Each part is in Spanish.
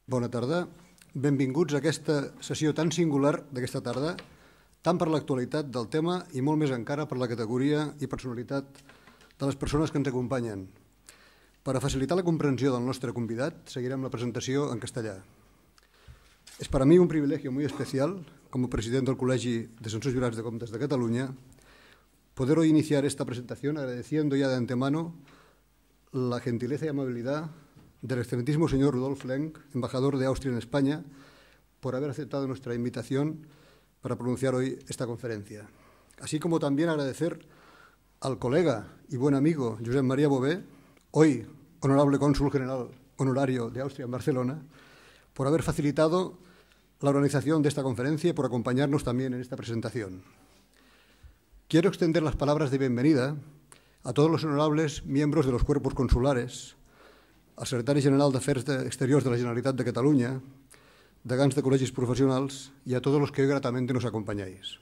Bona tarda. Benvinguts a aquesta sessió tan singular d'aquesta tarda, tant per l'actualitat del tema i molt més encara per la categoria i personalitat de les persones que ens acompanyen. Per a facilitar la comprensió del nostre convidat, seguirem la presentació en castellà. Es para mí un privilegio muy especial, como presidente del Colegio de Censors Jurats de Comptes de Cataluña, poder hoy iniciar esta presentación agradeciendo ya de antemano la gentileza y amabilidad del excelentísimo señor Rudolf Lenk, embajador de Austria en España, por haber aceptado nuestra invitación para pronunciar hoy esta conferencia. Así como también agradecer al colega y buen amigo Josep María Bové, hoy honorable cónsul general honorario de Austria en Barcelona, por haber facilitado la organización de esta conferencia y por acompañarnos también en esta presentación. Quiero extender las palabras de bienvenida a todos los honorables miembros de los cuerpos consulares, al secretari general d'Afers Exteriors de la Generalitat de Catalunya, degans de colegis profesionals y a todos los que hoy gratamente nos acompañáis.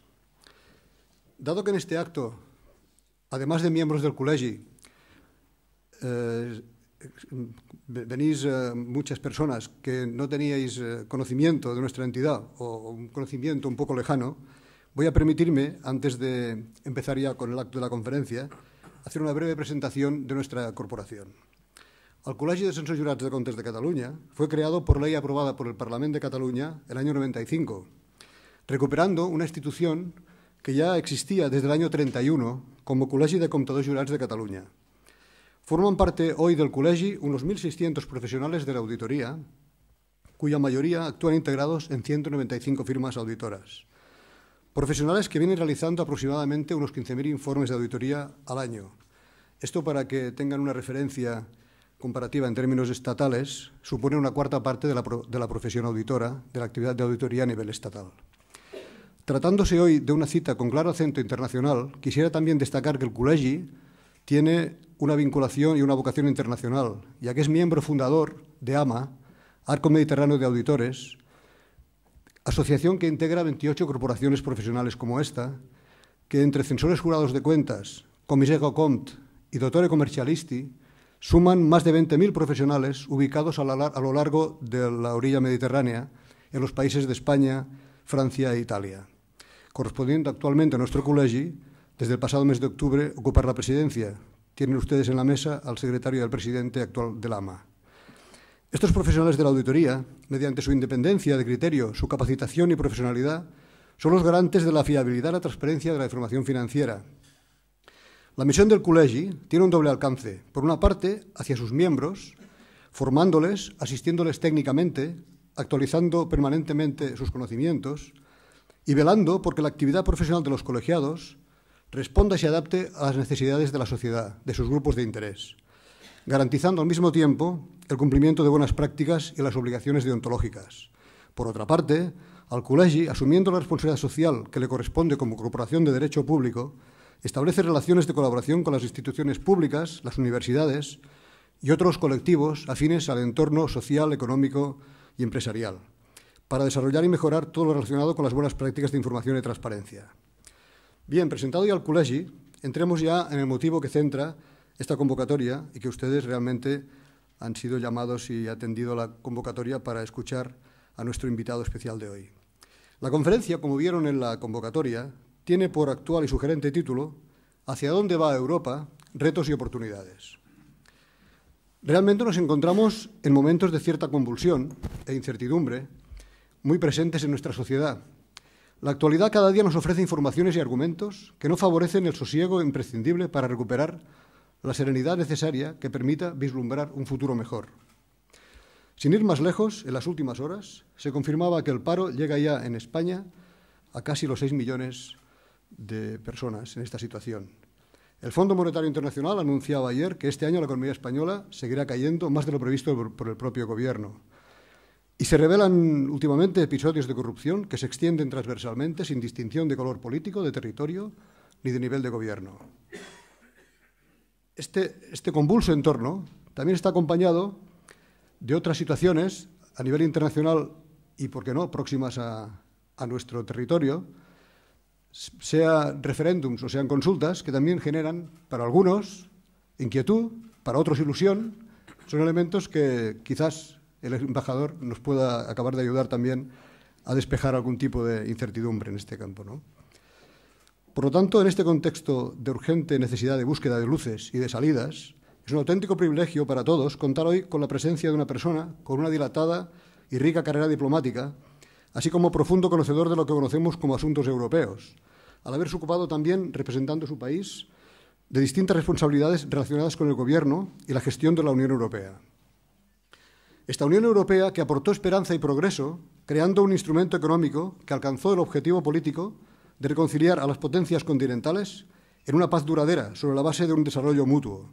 Dado que en este acto, además de miembros del colegio, venís muchas personas que no teníais conocimiento de nuestra entidad o un conocimiento un poco lejano, voy a permitirme, antes de empezar ya con el acto de la conferencia, hacer una breve presentación de nuestra corporación. El Col·legi de Censors Jurats de Comptes de Cataluña fue creado por ley aprobada por el Parlamento de Cataluña el año 95, recuperando una institución que ya existía desde el año 31 como Col·legi de Comptadors Jurats de Cataluña. Forman parte hoy del Col·legi unos 1.600 profesionales de la auditoría, cuya mayoría actúan integrados en 195 firmas auditoras. Profesionales que vienen realizando aproximadamente unos 15.000 informes de auditoría al año. Esto, para que tengan una referencia comparativa en términos estatales, supone una cuarta parte de la profesión auditora, de la actividad de auditoría a nivel estatal. Tratándose hoy de una cita con claro acento internacional, quisiera también destacar que el Col·legi tiene una vinculación y una vocación internacional, ya que es miembro fundador de AMA, Arco Mediterráneo de Auditores, asociación que integra 28 corporaciones profesionales como esta, que entre censores jurados de cuentas, Commissaire aux Comptes y Dottore Commercialisti suman más de 20.000 profesionales ubicados a lo largo de la orilla mediterránea en los países de España, Francia e Italia, correspondiendo actualmente a nuestro Col·legi, desde el pasado mes de octubre, ocupar la presidencia. Tienen ustedes en la mesa al secretario y al presidente actual del AMA. Estos profesionales de la auditoría, mediante su independencia de criterio, su capacitación y profesionalidad, son los garantes de la fiabilidad y la transparencia de la información financiera. La misión del Col·legi tiene un doble alcance. Por una parte, hacia sus miembros, formándoles, asistiéndoles técnicamente, actualizando permanentemente sus conocimientos y velando porque la actividad profesional de los colegiados responda y se adapte a las necesidades de la sociedad, de sus grupos de interés, garantizando al mismo tiempo el cumplimiento de buenas prácticas y las obligaciones deontológicas. Por otra parte, al Col·legi, asumiendo la responsabilidad social que le corresponde como corporación de derecho público, establece relaciones de colaboración con las instituciones públicas, las universidades y otros colectivos afines al entorno social, económico y empresarial, para desarrollar y mejorar todo lo relacionado con las buenas prácticas de información y transparencia. Bien, presentado ya el Col·legi, entremos ya en el motivo que centra esta convocatoria y que ustedes realmente han sido llamados y atendido la convocatoria para escuchar a nuestro invitado especial de hoy. La conferencia, como vieron en la convocatoria, tiene por actual y sugerente título ¿Hacia dónde va Europa? Retos y oportunidades. Realmente nos encontramos en momentos de cierta convulsión e incertidumbre muy presentes en nuestra sociedad. La actualidad cada día nos ofrece informaciones y argumentos que no favorecen el sosiego imprescindible para recuperar la serenidad necesaria que permita vislumbrar un futuro mejor. Sin ir más lejos, en las últimas horas se confirmaba que el paro llega ya en España a casi los 6 millones de personas en esta situación. El Fondo Monetario Internacional anunciaba ayer que este año la economía española seguirá cayendo más de lo previsto por el propio Gobierno. Y se revelan últimamente episodios de corrupción que se extienden transversalmente sin distinción de color político, de territorio ni de nivel de gobierno. Este convulso entorno también está acompañado de otras situaciones a nivel internacional y, por qué no, próximas a nuestro territorio, sea referéndums o sean consultas, que también generan para algunos inquietud, para otros ilusión. Son elementos que quizás el embajador nos pueda acabar de ayudar también a despejar algún tipo de incertidumbre en este campo, ¿no? Por lo tanto, en este contexto de urgente necesidad de búsqueda de luces y de salidas, es un auténtico privilegio para todos contar hoy con la presencia de una persona con una dilatada y rica carrera diplomática, así como profundo conocedor de lo que conocemos como asuntos europeos, al haberse ocupado también, representando su país, de distintas responsabilidades relacionadas con el Gobierno y la gestión de la Unión Europea. Esta Unión Europea que aportó esperanza y progreso, creando un instrumento económico que alcanzó el objetivo político de reconciliar a las potencias continentales en una paz duradera sobre la base de un desarrollo mutuo,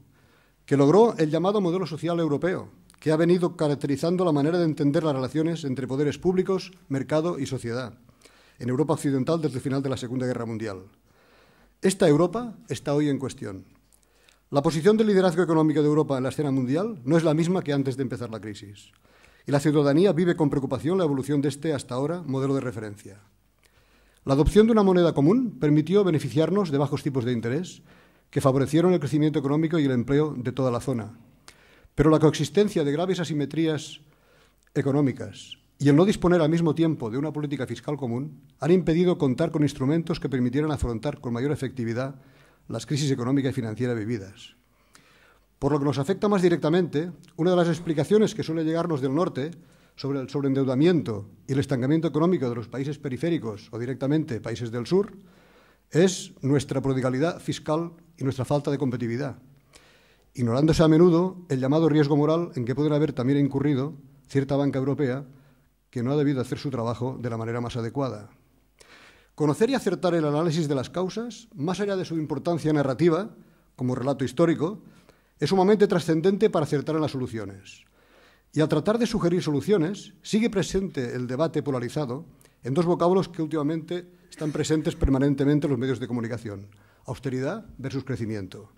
que logró el llamado modelo social europeo, que ha venido caracterizando la manera de entender las relaciones entre poderes públicos, mercado y sociedad en Europa occidental desde el final de la Segunda Guerra Mundial. Esta Europa está hoy en cuestión. La posición del liderazgo económico de Europa en la escena mundial no es la misma que antes de empezar la crisis, y la ciudadanía vive con preocupación la evolución de este, hasta ahora, modelo de referencia. La adopción de una moneda común permitió beneficiarnos de bajos tipos de interés que favorecieron el crecimiento económico y el empleo de toda la zona. Pero la coexistencia de graves asimetrías económicas y el no disponer al mismo tiempo de una política fiscal común han impedido contar con instrumentos que permitieran afrontar con mayor efectividad las crisis económica y financiera vividas. Por lo que nos afecta más directamente, una de las explicaciones que suele llegarnos del norte sobre el sobreendeudamiento y el estancamiento económico de los países periféricos o directamente países del sur es nuestra prodigalidad fiscal y nuestra falta de competitividad, ignorándose a menudo el llamado riesgo moral en que pueden haber también incurrido cierta banca europea que no ha debido hacer su trabajo de la manera más adecuada. Conocer y acertar el análisis de las causas, más allá de su importancia narrativa, como relato histórico, es sumamente trascendente para acertar en las soluciones. Y al tratar de sugerir soluciones, sigue presente el debate polarizado en dos vocablos que últimamente están presentes permanentemente en los medios de comunicación: austeridad versus crecimiento.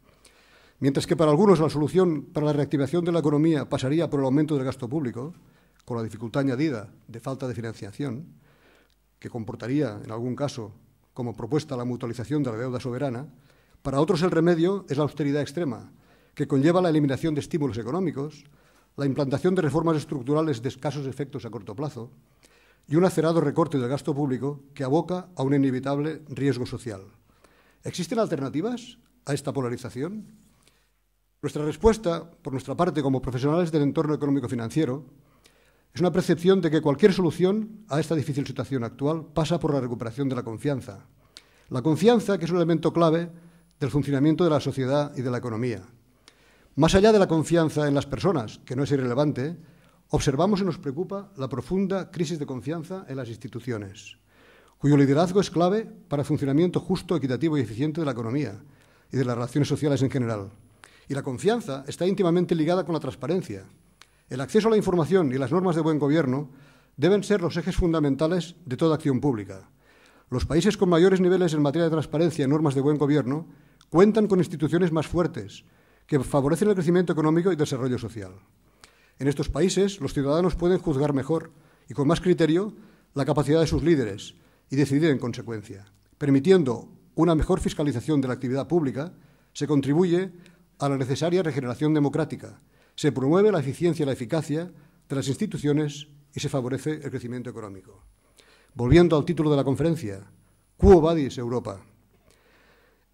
Mientras que para algunos la solución para la reactivación de la economía pasaría por el aumento del gasto público, con la dificultad añadida de falta de financiación, que comportaría, en algún caso, como propuesta la mutualización de la deuda soberana, para otros el remedio es la austeridad extrema, que conlleva la eliminación de estímulos económicos, la implantación de reformas estructurales de escasos efectos a corto plazo y un acerado recorte del gasto público que aboca a un inevitable riesgo social. ¿Existen alternativas a esta polarización? Nuestra respuesta, por nuestra parte, como profesionales del entorno económico-financiero, es una percepción de que cualquier solución a esta difícil situación actual pasa por la recuperación de la confianza. La confianza, que es un elemento clave del funcionamiento de la sociedad y de la economía. Más allá de la confianza en las personas, que no es irrelevante, observamos y nos preocupa la profunda crisis de confianza en las instituciones, cuyo liderazgo es clave para el funcionamiento justo, equitativo y eficiente de la economía y de las relaciones sociales en general. Y la confianza está íntimamente ligada con la transparencia. El acceso a la información y las normas de buen gobierno deben ser los ejes fundamentales de toda acción pública. Los países con mayores niveles en materia de transparencia y normas de buen gobierno cuentan con instituciones más fuertes que favorecen el crecimiento económico y desarrollo social. En estos países, los ciudadanos pueden juzgar mejor y con más criterio la capacidad de sus líderes y decidir en consecuencia. Permitiendo una mejor fiscalización de la actividad pública, se contribuye a la necesaria regeneración democrática, se promueve la eficiencia y la eficacia de las instituciones y se favorece el crecimiento económico. Volviendo al título de la conferencia, Quo vadis Europa?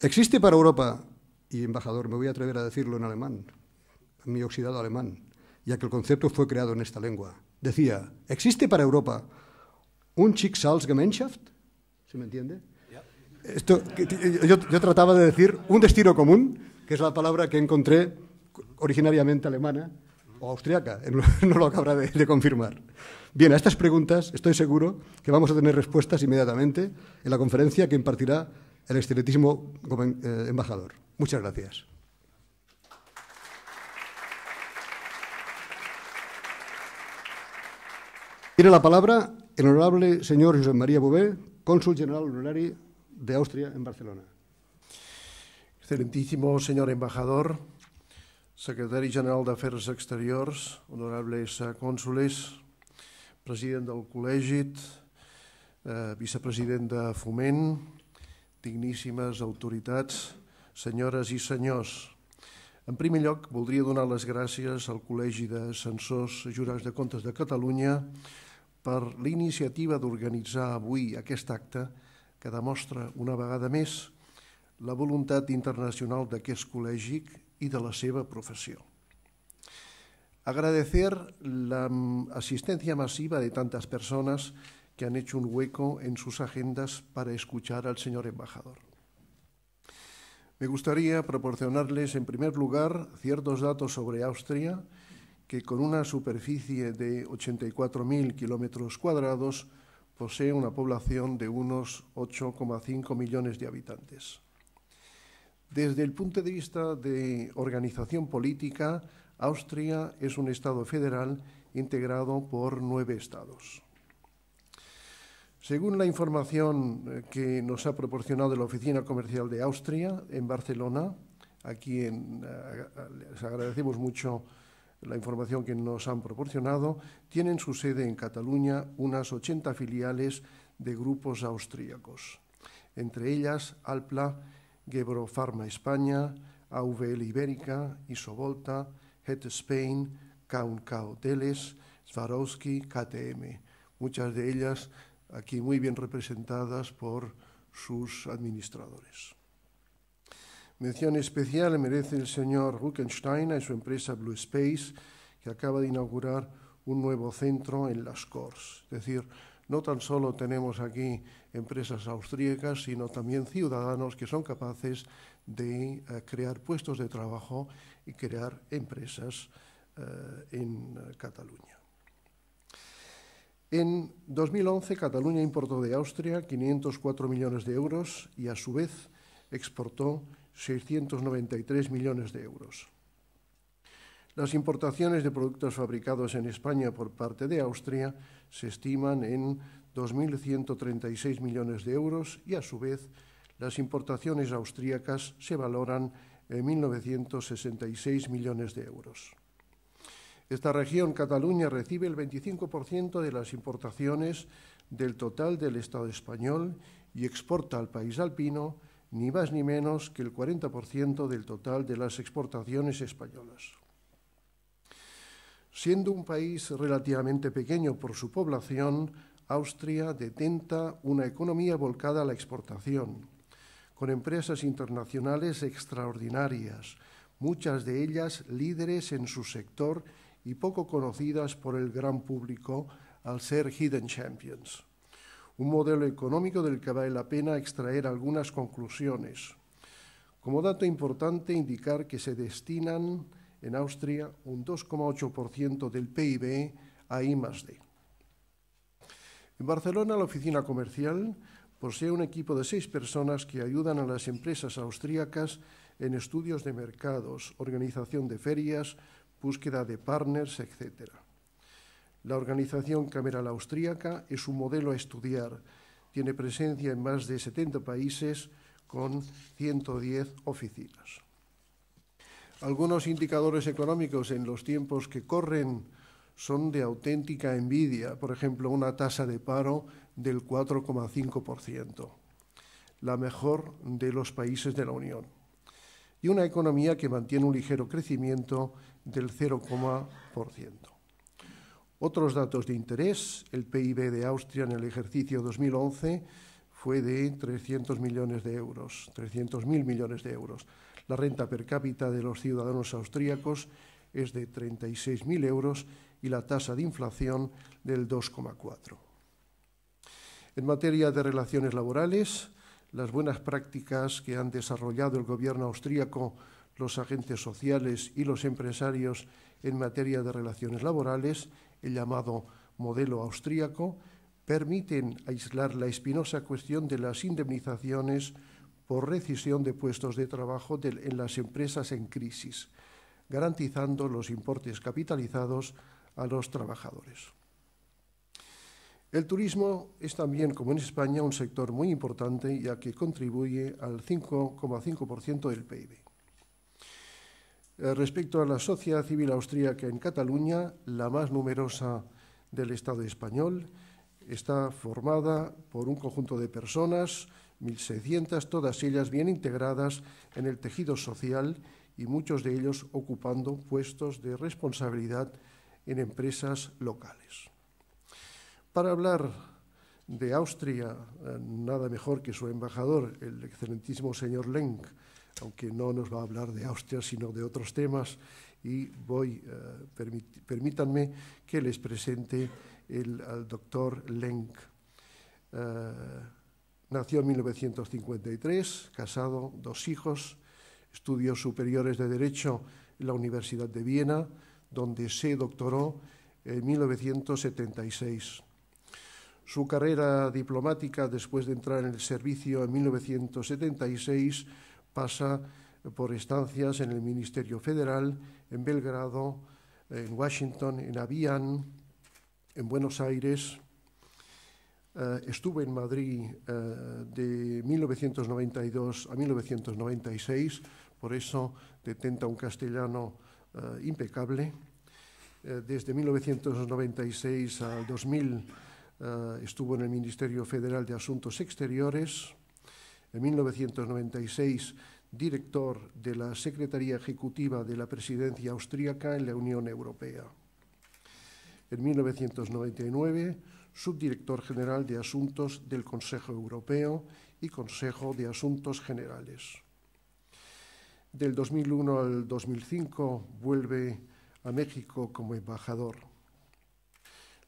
¿Existe para Europa, y embajador, me voy a atrever a decirlo en alemán, mi oxidado alemán, ya que el concepto fue creado en esta lengua, decía, ¿existe para Europa un Schicksalsgemeinschaft? ¿Se me entiende? Esto, yo trataba de decir un destino común, que es la palabra que encontré originariamente alemana o austriaca, no lo acaba de confirmar. Bien, a estas preguntas estoy seguro que vamos a tener respuestas inmediatamente en la conferencia que impartirá el excelentísimo embajador. Muchas gracias. Tiene la palabra el honorable señor Josep María Bové, cónsul general honorari de Austria en Barcelona. Excelentísimo señor embajador, secretari general d'Afers Exteriors, honorables cònsules, president del col·legi, vicepresident de Foment, digníssimes autoritats, senyores i senyors. En primer lloc, voldria donar les gràcies al Col·legi de Censors Jurats de Comptes de Catalunya per l'iniciativa d'organitzar avui aquest acte que demostra una vegada més la voluntat internacional d'aquest col·legi i de la seva professió. Agradecer la asistencia masiva de tantas personas que han hecho un hueco en sus agendas para escuchar al señor embajador. Me gustaría proporcionarles, en primer lugar, ciertos datos sobre Austria, que con una superficie de 84.000 kilómetros cuadrados posee una población de unos 8,5 millones de habitantes. Desde el punto de vista de organización política, Austria es un Estado federal integrado por 9 estados. Según la información que nos ha proporcionado la Oficina Comercial de Austria en Barcelona, les agradecemos mucho la información que nos han proporcionado, tienen su sede en Cataluña unas 80 filiales de grupos austríacos, entre ellas Alpla, Gebro Pharma España, AVL Ibérica, Isovolta, Het Spain, K&K Hoteles, Swarovski, KTM, muchas de ellas aquí muy bien representadas por sus administradores. Mención especial merece el señor Ruckenstein y su empresa Blue Space, que acaba de inaugurar un nuevo centro en Las Corts. Es decir, no tan solo tenemos aquí empresas austríacas, sino también ciudadanos que son capaces de crear puestos de trabajo y crear empresas en Cataluña. En 2011, Cataluña importó de Austria 504 millones de euros y, a su vez, exportó 693 millones de euros. Las importaciones de productos fabricados en España por parte de Austria se estiman en 2.136 millones de euros y, a su vez, las importaciones austríacas se valoran en 1.966 millones de euros. Esta región, Cataluña, recibe el 25% de las importaciones del total del Estado español y exporta al país alpino ni más ni menos que el 40% del total de las exportaciones españolas. Siendo un país relativamente pequeño por su población, Austria detenta una economía volcada a la exportación, con empresas internacionales extraordinarias, muchas de ellas líderes en su sector y poco conocidas por el gran público al ser hidden champions. Un modelo económico del que vale la pena extraer algunas conclusiones. Como dato importante, indicar que se destinan en Austria un 2,8% del PIB a I+D. En Barcelona, la oficina comercial posee un equipo de 6 personas que ayudan a las empresas austríacas en estudios de mercados, organización de ferias, búsqueda de partners, etc. La organización cameral austríaca es un modelo a estudiar. Tiene presencia en más de 70 países con 110 oficinas. Algunos indicadores económicos en los tiempos que corren son de auténtica envidia. Por ejemplo, una tasa de paro del 4,5%, la mejor de los países de la Unión, y una economía que mantiene un ligero crecimiento del 0,%. Otros datos de interés: el PIB de Austria en el ejercicio 2011 fue de 300.000 millones de euros. La renta per cápita de los ciudadanos austríacos es de 36.000 euros y la tasa de inflación del 2,4%. En materia de relaciones laborales, las buenas prácticas que han desarrollado el gobierno austríaco, los agentes sociales y los empresarios en materia de relaciones laborales, el llamado modelo austríaco, permiten aislar la espinosa cuestión de las indemnizaciones por rescisión de puestos de trabajo en las empresas en crisis, garantizando los importes capitalizados a los trabajadores. El turismo es también, como en España, un sector muy importante, ya que contribuye al 5,5% del PIB. Respecto a la sociedad civil austríaca en Cataluña, la más numerosa del Estado español, está formada por un conjunto de personas, 1.600, todas ellas bien integradas en el tejido social y muchos de ellos ocupando puestos de responsabilidad en empresas locales. Para hablar de Austria, nada mejor que su embajador, el excelentísimo señor Lenk, aunque no nos va a hablar de Austria, sino de otros temas, y permítanme que les presente al doctor Lenk. Nació en 1953, casado, 2 hijos, estudios superiores de Derecho en la Universidad de Viena, donde se doctoró en 1976. Su carrera diplomática, después de entrar en el servicio en 1976, pasa por estancias en el Ministerio Federal, en Belgrado, en Washington, en Avian, en Buenos Aires. Estuvo en Madrid de 1992 a 1996, por eso detenta un castellano impecable. Desde 1996 al 2000 estuvo en el Ministerio Federal de Asuntos Exteriores. En 1996, director de la Secretaría Ejecutiva de la Presidencia Austríaca en la Unión Europea. En 1999, subdirector general de Asuntos del Consejo Europeo y Consejo de Asuntos Generales. Del 2001 al 2005 vuelve a México como embajador.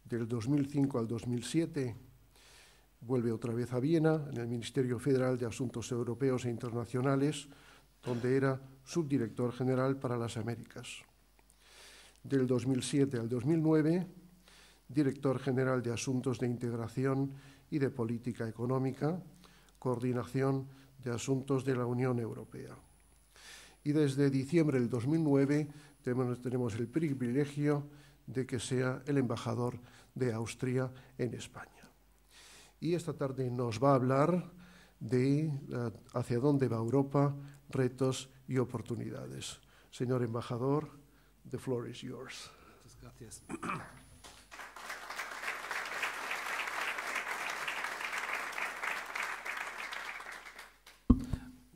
Del 2005 al 2007 vuelve otra vez a Viena, en el Ministerio Federal de Asuntos Europeos e Internacionales, donde era subdirector general para las Américas. Del 2007 al 2009, director general de Asuntos de Integración y de Política Económica, coordinación de Asuntos de la Unión Europea. Y desde diciembre del 2009 tenemos el privilegio de que sea el embajador de Austria en España. Y esta tarde nos va a hablar de hacia dónde va Europa, retos y oportunidades. Señor embajador, the floor is yours. Muchas gracias.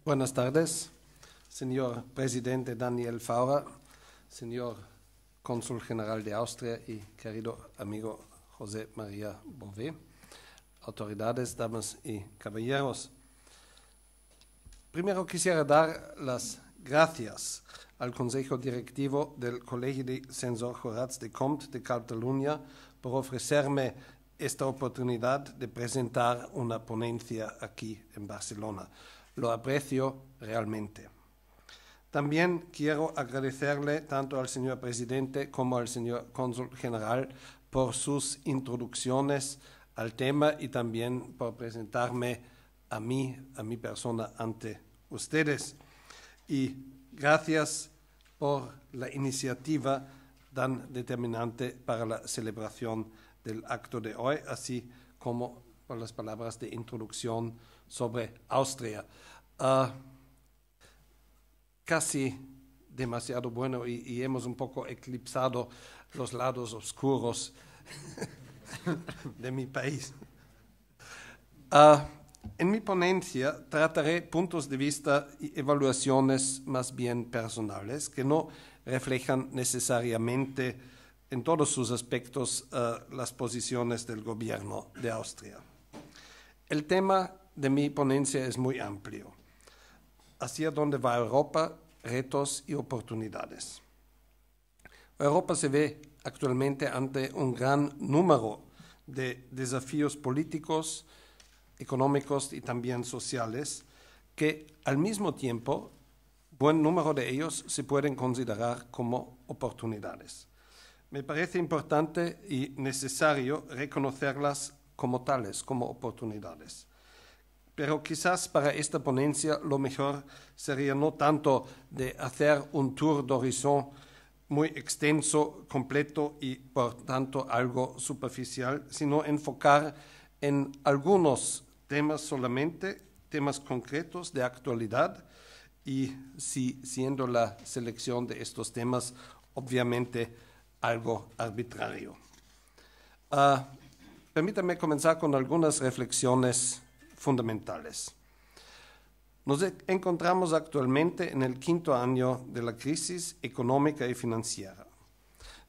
Buenas tardes, señor presidente Daniel Faura, señor cónsul general de Austria y querido amigo José María Bové, autoridades, damas y caballeros. Primero quisiera dar las gracias al Consejo Directivo del Colegio de Censor Jurats de Comte de Cataluña por ofrecerme esta oportunidad de presentar una ponencia aquí en Barcelona. Lo aprecio realmente. También quiero agradecerle tanto al señor presidente como al señor cónsul general por sus introducciones al tema y también por presentarme a mi persona ante ustedes. Y gracias por la iniciativa tan determinante para la celebración del acto de hoy, así como por las palabras de introducción sobre Austria. Casi demasiado bueno y hemos un poco eclipsado los lados oscuros de mi país. En mi ponencia trataré puntos de vista y evaluaciones más bien personales que no reflejan necesariamente en todos sus aspectos las posiciones del gobierno de Austria. El tema de mi ponencia es muy amplio. Hacia dónde va Europa, retos y oportunidades. Europa se ve actualmente ante un gran número de desafíos políticos, económicos y también sociales, que al mismo tiempo, buen número de ellos se pueden considerar como oportunidades. Me parece importante y necesario reconocerlas como tales, como oportunidades. Pero quizás para esta ponencia lo mejor sería no tanto de hacer un tour d'horizon muy extenso, completo y por tanto algo superficial, sino enfocar en algunos temas solamente, temas concretos de actualidad y siendo la selección de estos temas obviamente algo arbitrario. Permítanme comenzar con algunas reflexiones fundamentales. Nos encontramos actualmente en el 5º año de la crisis económica y financiera.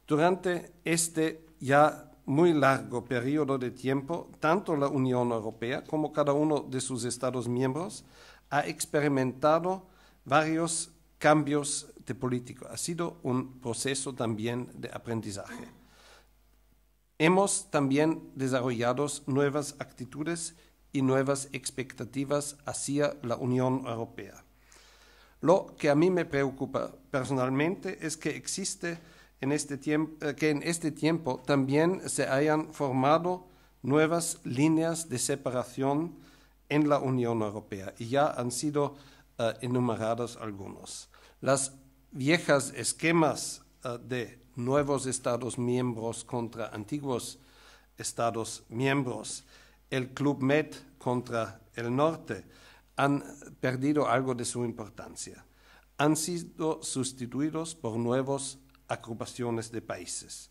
Durante este ya muy largo periodo de tiempo, tanto la Unión Europea como cada uno de sus Estados miembros ha experimentado varios cambios de política. Ha sido un proceso también de aprendizaje. Hemos también desarrollado nuevas actitudes y nuevas expectativas hacia la Unión Europea. Lo que a mí me preocupa personalmente es que en este tiempo también se hayan formado nuevas líneas de separación en la Unión Europea y ya han sido enumerados algunos. Las viejas esquemas de nuevos Estados miembros contra antiguos Estados miembros, el Club Med contra el Norte, han perdido algo de su importancia. Han sido sustituidos por nuevas agrupaciones de países.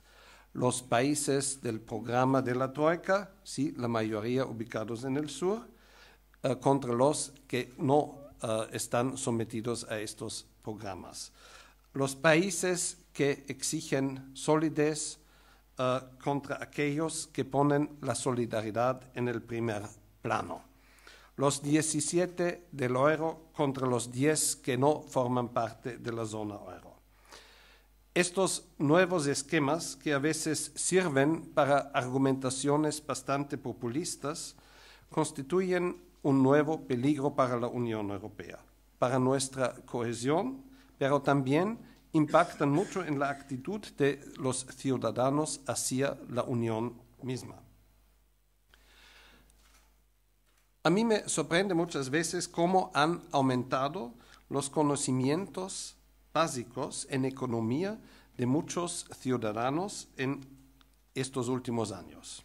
Los países del programa de la Troika, sí, la mayoría ubicados en el sur, contra los que no están sometidos a estos programas. Los países que exigen solidez contra aquellos que ponen la solidaridad en el primer plano. Los 17 del euro contra los 10 que no forman parte de la zona euro. Estos nuevos esquemas, que a veces sirven para argumentaciones bastante populistas, constituyen un nuevo peligro para la Unión Europea, para nuestra cohesión, pero también impactan mucho en la actitud de los ciudadanos hacia la Unión misma. A mí me sorprende muchas veces cómo han aumentado los conocimientos básicos en economía de muchos ciudadanos en estos últimos años.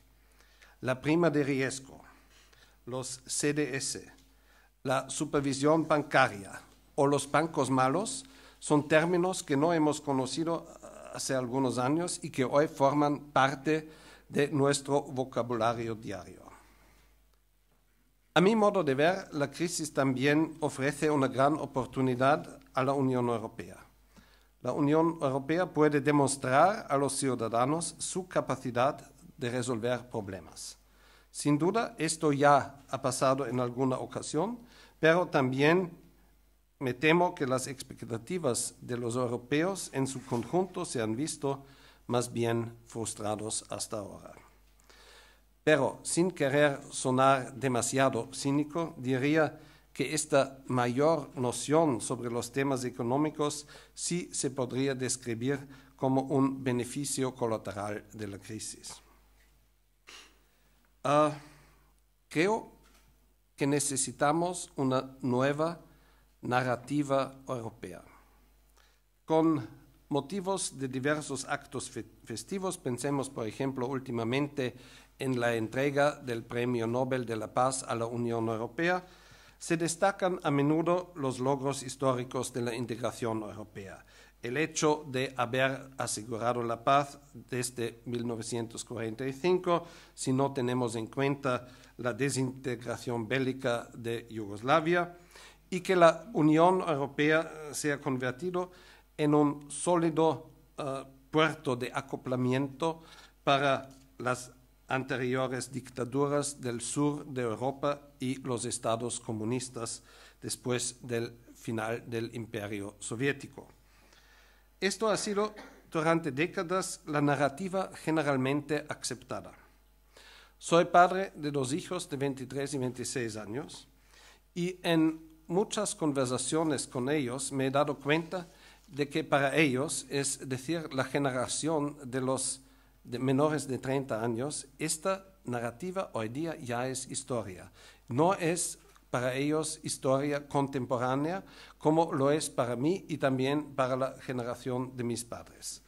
La prima de riesgo, los CDS, la supervisión bancaria o los bancos malos son términos que no hemos conocido hace algunos años y que hoy forman parte de nuestro vocabulario diario. A mi modo de ver, la crisis también ofrece una gran oportunidad a la Unión Europea. La Unión Europea puede demostrar a los ciudadanos su capacidad de resolver problemas. Sin duda, esto ya ha pasado en alguna ocasión, pero también me temo que las expectativas de los europeos en su conjunto se han visto más bien frustrados hasta ahora. Pero, sin querer sonar demasiado cínico, diría que esta mayor noción sobre los temas económicos sí se podría describir como un beneficio colateral de la crisis. Creo que necesitamos una nueva narrativa europea. Con motivos de diversos actos festivos, pensemos, por ejemplo, últimamente en la entrega del Premio Nobel de la Paz a la Unión Europea, se destacan a menudo los logros históricos de la integración europea. El hecho de haber asegurado la paz desde 1945, si no tenemos en cuenta la desintegración bélica de Yugoslavia, y que la Unión Europea se ha convertido en un sólido puerto de acoplamiento para las anteriores dictaduras del sur de Europa y los estados comunistas después del final del Imperio Soviético. Esto ha sido durante décadas la narrativa generalmente aceptada. Soy padre de 2 hijos de 23 y 26 años y en muchas conversaciones con ellos me he dado cuenta de que para ellos, es decir, la generación de los menores de 30 años, esta narrativa hoy día ya es historia. No es para ellos historia contemporánea como lo es para mí y también para la generación de mis padres.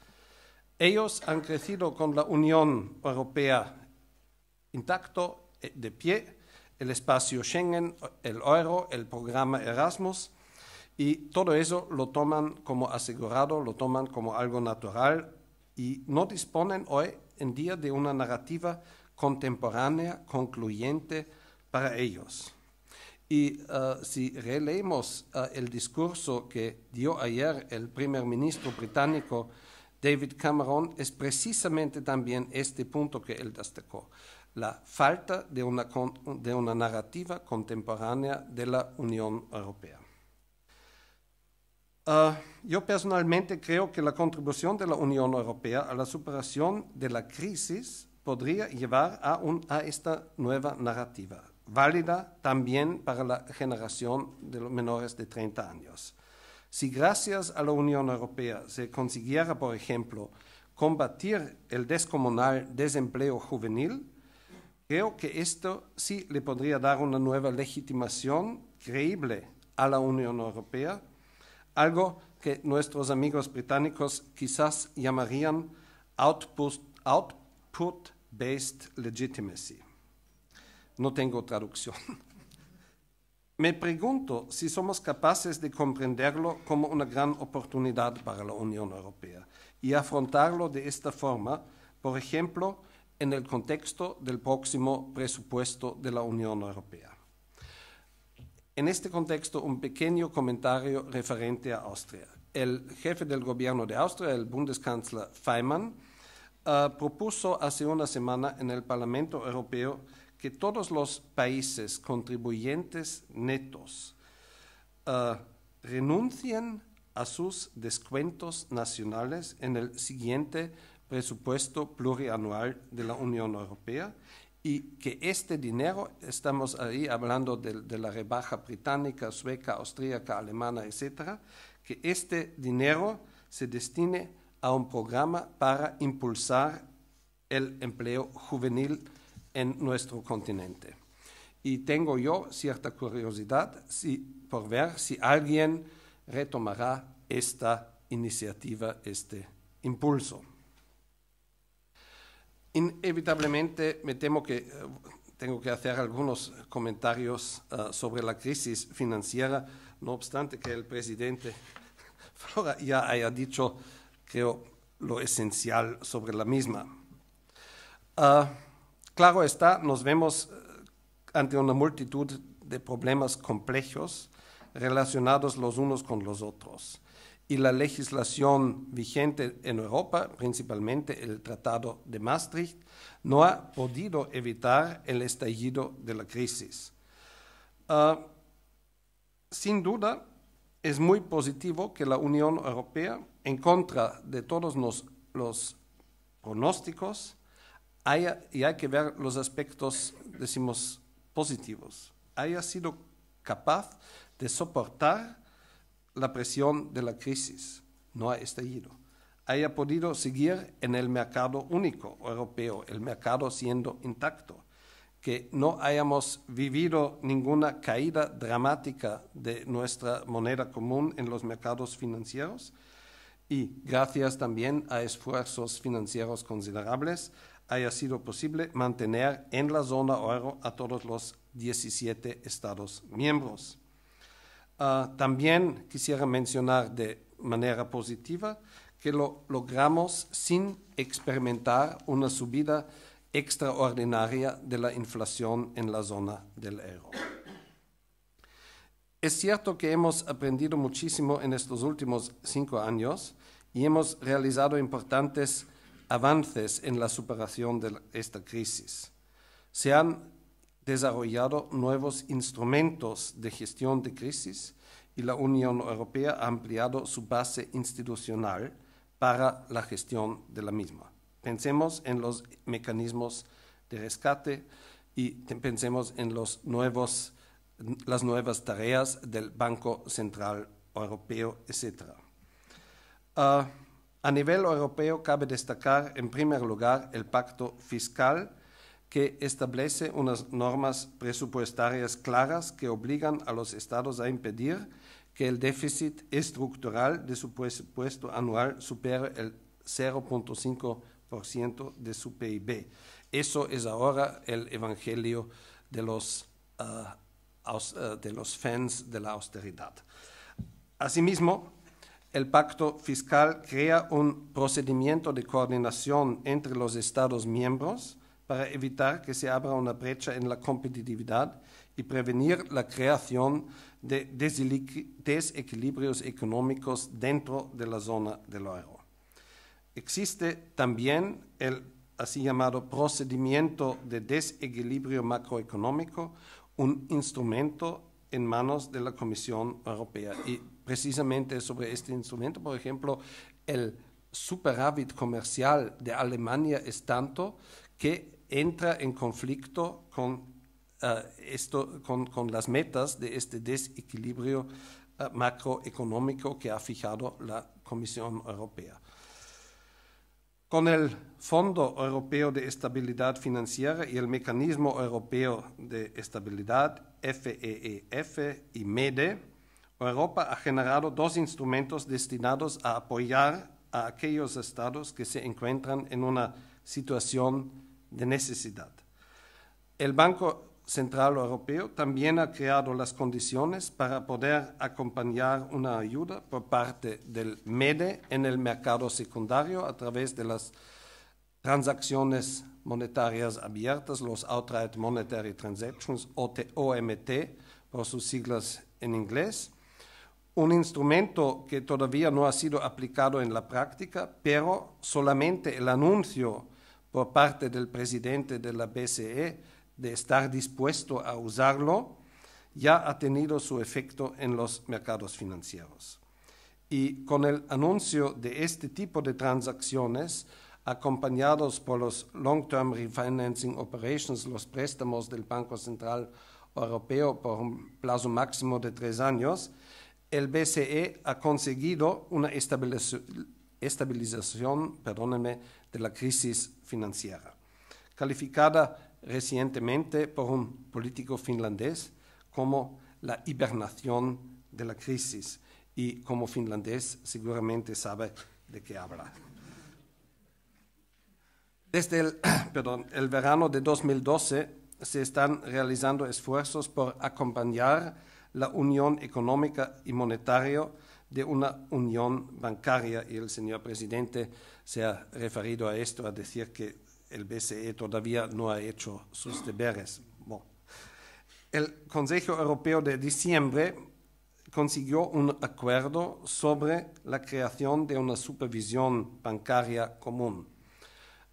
Ellos han crecido con la Unión Europea intacto, de pie, el espacio Schengen, el euro, el programa Erasmus, y todo eso lo toman como asegurado, lo toman como algo natural y no disponen hoy en día de una narrativa contemporánea, concluyente para ellos. Y si releemos el discurso que dio ayer el primer ministro británico David Cameron, es precisamente también este punto que él destacó, la falta de una narrativa contemporánea de la Unión Europea. Yo personalmente creo que la contribución de la Unión Europea a la superación de la crisis podría llevar a esta nueva narrativa, válida también para la generación de los menores de 30 años. Si gracias a la Unión Europea se consiguiera, por ejemplo, combatir el descomunal desempleo juvenil, creo que esto sí le podría dar una nueva legitimación creíble a la Unión Europea, algo que nuestros amigos británicos quizás llamarían output-based legitimacy. No tengo traducción. Me pregunto si somos capaces de comprenderlo como una gran oportunidad para la Unión Europea y afrontarlo de esta forma, por ejemplo, en el contexto del próximo presupuesto de la Unión Europea. En este contexto, un pequeño comentario referente a Austria. El jefe del gobierno de Austria, el Bundeskanzler Faymann, propuso hace una semana en el Parlamento Europeo que todos los países contribuyentes netos renuncien a sus descuentos nacionales en el siguiente presupuesto plurianual de la Unión Europea y que este dinero, estamos ahí hablando de la rebaja británica, sueca, austríaca, alemana, etcétera, que este dinero se destine a un programa para impulsar el empleo juvenil en nuestro continente. Y tengo yo cierta curiosidad por ver si alguien retomará esta iniciativa, este impulso. Inevitablemente me temo que tengo que hacer algunos comentarios sobre la crisis financiera, no obstante que el presidente ahora ya haya dicho, creo, lo esencial sobre la misma. Claro está, nos vemos ante una multitud de problemas complejos relacionados los unos con los otros. Y la legislación vigente en Europa, principalmente el Tratado de Maastricht, no ha podido evitar el estallido de la crisis. Sin duda, es muy positivo que la Unión Europea, en contra de todos los pronósticos, y hay que ver los aspectos, decimos, positivos, haya sido capaz de soportar la presión de la crisis, no ha estallido, haya podido seguir en el mercado único europeo, el mercado siendo intacto, que no hayamos vivido ninguna caída dramática de nuestra moneda común en los mercados financieros y gracias también a esfuerzos financieros considerables haya sido posible mantener en la zona euro a todos los 17 Estados miembros. También quisiera mencionar de manera positiva que lo logramos sin experimentar una subida extraordinaria de la inflación en la zona del euro. Es cierto que hemos aprendido muchísimo en estos últimos 5 años y hemos realizado importantes avances en la superación de esta crisis. Se han desarrollado nuevos instrumentos de gestión de crisis y la Unión Europea ha ampliado su base institucional para la gestión de la misma. Pensemos en los mecanismos de rescate y pensemos en las nuevas tareas del Banco Central Europeo, etc. A nivel europeo cabe destacar en primer lugar el pacto fiscal que establece unas normas presupuestarias claras que obligan a los estados a impedir que el déficit estructural de su presupuesto anual supere el 0.5% de su PIB. Eso es ahora el evangelio de los fans de la austeridad. Asimismo, el pacto fiscal crea un procedimiento de coordinación entre los estados miembros para evitar que se abra una brecha en la competitividad y prevenir la creación de desequilibrios económicos dentro de la zona del euro. Existe también el así llamado procedimiento de desequilibrio macroeconómico, un instrumento en manos de la Comisión Europea. Y precisamente sobre este instrumento, por ejemplo, el superávit comercial de Alemania es tanto que entra en conflicto con las metas de este desequilibrio macroeconómico que ha fijado la Comisión Europea. Con el Fondo Europeo de Estabilidad Financiera y el Mecanismo Europeo de Estabilidad, FEEF y MEDE, Europa ha generado dos instrumentos destinados a apoyar a aquellos estados que se encuentran en una situación de necesidad. El Banco Central Europeo también ha creado las condiciones para poder acompañar una ayuda por parte del MEDE en el mercado secundario a través de las transacciones monetarias abiertas, los Outright Monetary Transactions, OMT, por sus siglas en inglés. Un instrumento que todavía no ha sido aplicado en la práctica, pero solamente el anuncio por parte del presidente de la BCE de estar dispuesto a usarlo, ya ha tenido su efecto en los mercados financieros. Y con el anuncio de este tipo de transacciones, acompañados por los Long-Term Refinancing Operations, los préstamos del Banco Central Europeo por un plazo máximo de 3 años, el BCE ha conseguido una estabilización de la crisis financiera, calificada recientemente por un político finlandés como la hibernación de la crisis, y como finlandés seguramente sabe de qué habla. Desde el verano de 2012 se están realizando esfuerzos por acompañar la unión económica y monetaria de una unión bancaria, y el señor presidente se ha referido a esto, a decir que el BCE todavía no ha hecho sus deberes. Bueno. El Consejo Europeo de diciembre consiguió un acuerdo sobre la creación de una supervisión bancaria común.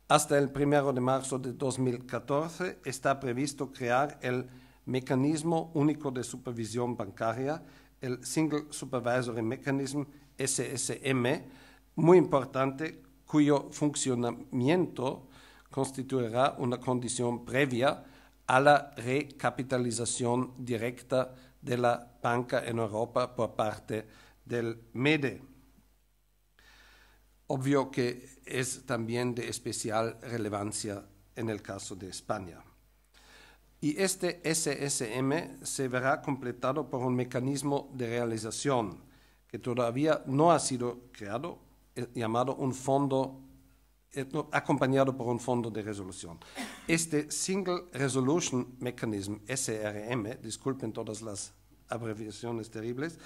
Hasta el 1 de marzo de 2014 está previsto crear el Mecanismo Único de Supervisión Bancaria, el Single Supervisory Mechanism, SSM, muy importante, cuyo funcionamiento constituirá una condición previa a la recapitalización directa de la banca en Europa por parte del MEDE. Obvio que es también de especial relevancia en el caso de España. Y este SSM se verá completado por un mecanismo de realización que todavía no ha sido creado, llamado un fondo acompañado por un fondo de resolución. Este Single Resolution Mechanism, SRM, disculpen todas las abreviaciones terribles,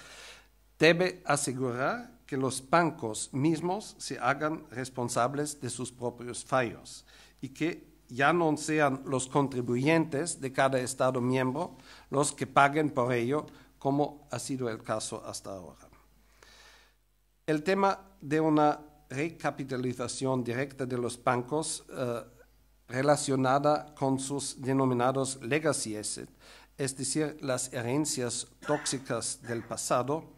debe asegurar que los bancos mismos se hagan responsables de sus propios fallos y que ya no sean los contribuyentes de cada Estado miembro los que paguen por ello, como ha sido el caso hasta ahora. El tema de una recapitalización directa de los bancos relacionada con sus denominados legacy assets, es decir, las herencias tóxicas del pasado,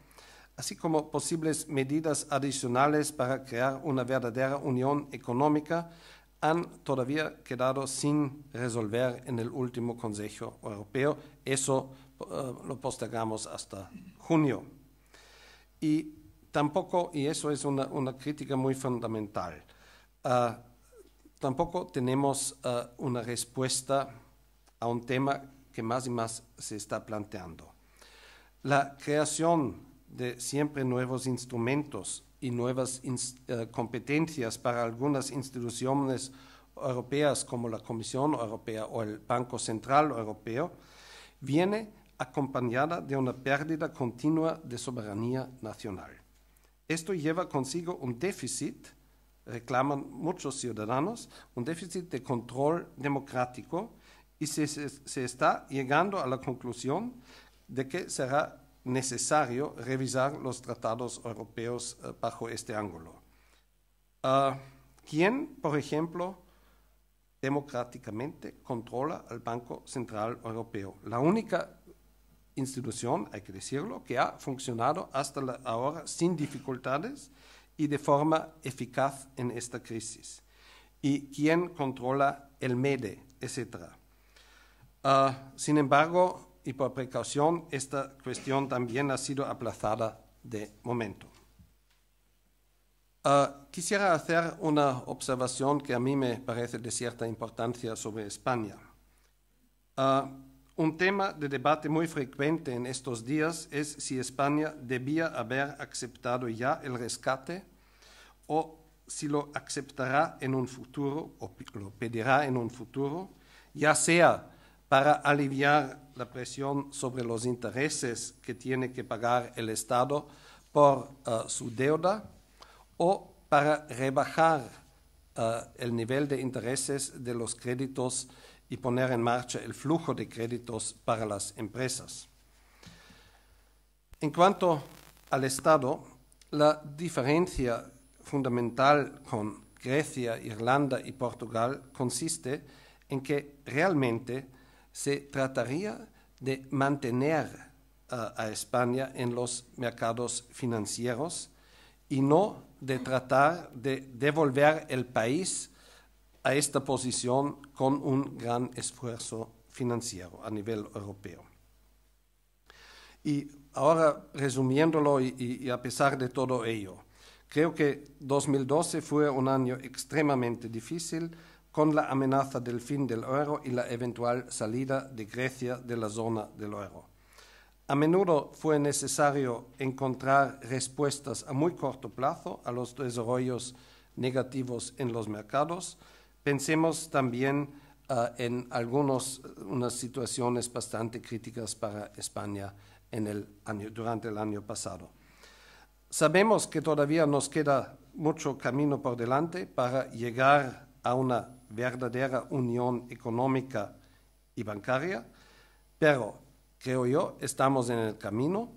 así como posibles medidas adicionales para crear una verdadera unión económica, han todavía quedado sin resolver en el último Consejo Europeo. Eso lo postergamos hasta junio. Y tampoco, y eso es una crítica muy fundamental, tampoco tenemos una respuesta a un tema que más y más se está planteando. La creación de siempre nuevos instrumentos y nuevas competencias para algunas instituciones europeas como la Comisión Europea o el Banco Central Europeo viene acompañada de una pérdida continua de soberanía nacional. Esto lleva consigo un déficit, reclaman muchos ciudadanos, un déficit de control democrático y se está llegando a la conclusión de que será necesario revisar los tratados europeos bajo este ángulo. ¿Quién, por ejemplo, democráticamente controla al Banco Central Europeo? La única institución, hay que decirlo, que ha funcionado hasta ahora sin dificultades y de forma eficaz en esta crisis. ¿Y quién controla el MEDE, etcétera? Sin embargo, y por precaución, esta cuestión también ha sido aplazada de momento. Quisiera hacer una observación que a mí me parece de cierta importancia sobre España. Un tema de debate muy frecuente en estos días es si España debía haber aceptado ya el rescate o si lo aceptará en un futuro o lo pedirá en un futuro, ya sea para aliviar la presión sobre los intereses que tiene que pagar el Estado por su deuda o para rebajar el nivel de intereses de los créditos y poner en marcha el flujo de créditos para las empresas. En cuanto al Estado, la diferencia fundamental con Grecia, Irlanda y Portugal consiste en que realmente se trataría de mantener a España en los mercados financieros y no de tratar de devolver el país a esta posición con un gran esfuerzo financiero a nivel europeo. Y ahora, resumiéndolo y a pesar de todo ello, creo que 2012 fue un año extremadamente difícil con la amenaza del fin del euro y la eventual salida de Grecia de la zona del euro. A menudo fue necesario encontrar respuestas a muy corto plazo a los desarrollos negativos en los mercados. Pensemos también en unas situaciones bastante críticas para España durante el año pasado. Sabemos que todavía nos queda mucho camino por delante para llegar a una verdadera unión económica y bancaria, pero creo yo, estamos en el camino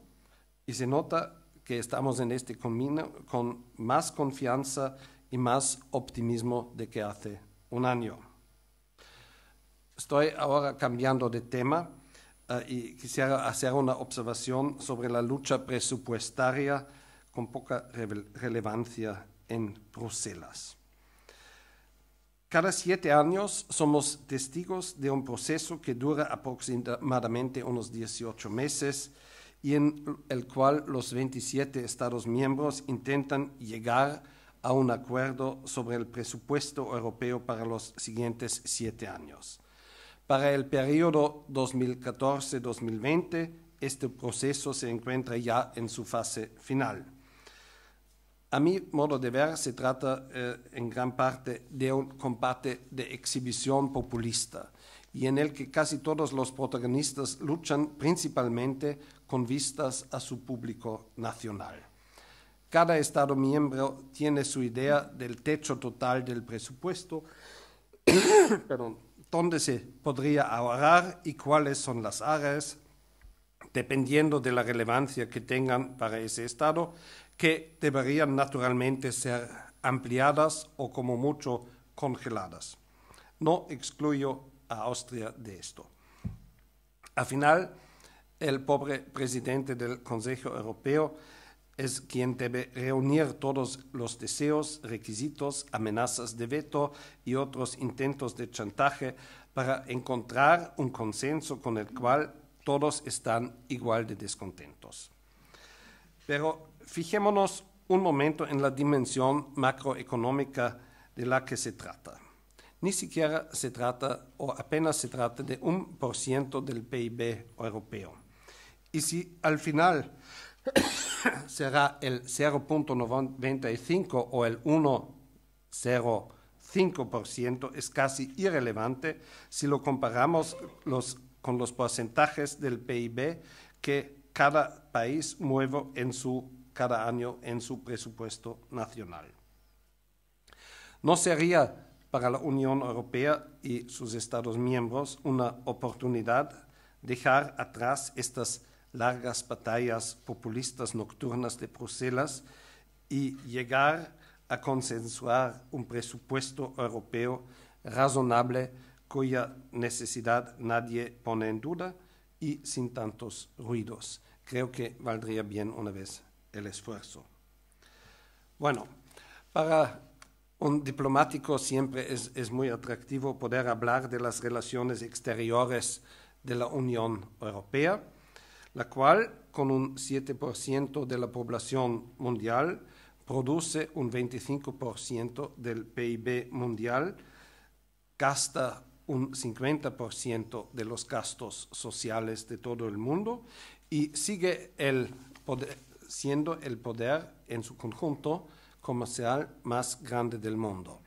y se nota que estamos en este camino con más confianza y más optimismo de que hace un año. Estoy ahora cambiando de tema y quisiera hacer una observación sobre la lucha presupuestaria con poca relevancia en Bruselas. Cada 7 años somos testigos de un proceso que dura aproximadamente unos 18 meses y en el cual los 27 Estados miembros intentan llegar a un acuerdo sobre el presupuesto europeo para los siguientes 7 años. Para el periodo 2014-2020, este proceso se encuentra ya en su fase final. A mi modo de ver, se trata en gran parte de un combate de exhibición populista y en el que casi todos los protagonistas luchan principalmente con vistas a su público nacional. Cada Estado miembro tiene su idea del techo total del presupuesto, dónde se podría ahorrar y cuáles son las áreas, dependiendo de la relevancia que tengan para ese Estado, que deberían naturalmente ser ampliadas o como mucho congeladas. No excluyo a Austria de esto. Al final, el pobre presidente del Consejo Europeo es quien debe reunir todos los deseos, requisitos, amenazas de veto y otros intentos de chantaje para encontrar un consenso con el cual todos están igual de descontentos. Pero fijémonos un momento en la dimensión macroeconómica de la que se trata. Ni siquiera se trata, o apenas se trata, de 1% del PIB europeo. Y si al final será el 0.95 o el 1,05%, es casi irrelevante si lo comparamos con los porcentajes del PIB que cada país mueve cada año en su presupuesto nacional. No sería para la Unión Europea y sus Estados miembros una oportunidad dejar atrás estas largas batallas populistas nocturnas de Bruselas y llegar a consensuar un presupuesto europeo razonable cuya necesidad nadie pone en duda y sin tantos ruidos. Creo que valdría bien una vez el esfuerzo. Bueno, para un diplomático siempre es muy atractivo poder hablar de las relaciones exteriores de la Unión Europea, la cual, con un 7% de la población mundial, produce un 25% del PIB mundial, gasta un 50% de los gastos sociales de todo el mundo y sigue siendo el poder en su conjunto comercial más grande del mundo,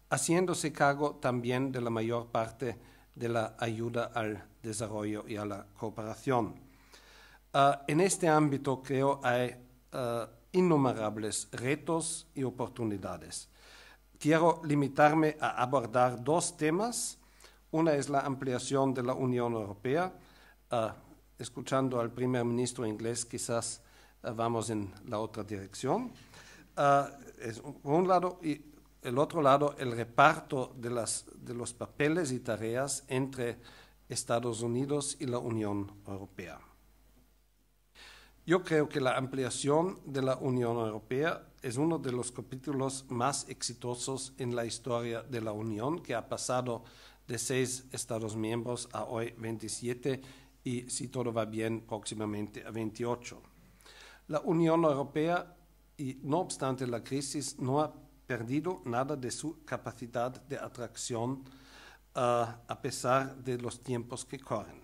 haciéndose cargo también de la mayor parte de la ayuda al desarrollo y a la cooperación. En este ámbito creo hay innumerables retos y oportunidades. Quiero limitarme a abordar dos temas. Una es la ampliación de la Unión Europea. Escuchando al primer ministro inglés, quizás vamos en la otra dirección. Por un lado, y el otro lado, el reparto de los papeles y tareas entre Estados Unidos y la Unión Europea. Yo creo que la ampliación de la Unión Europea es uno de los capítulos más exitosos en la historia de la Unión, que ha pasado de 6 Estados miembros a hoy 27 y, si todo va bien, próximamente a 28. La Unión Europea, y no obstante la crisis, no ha perdido nada de su capacidad de atracción a pesar de los tiempos que corren.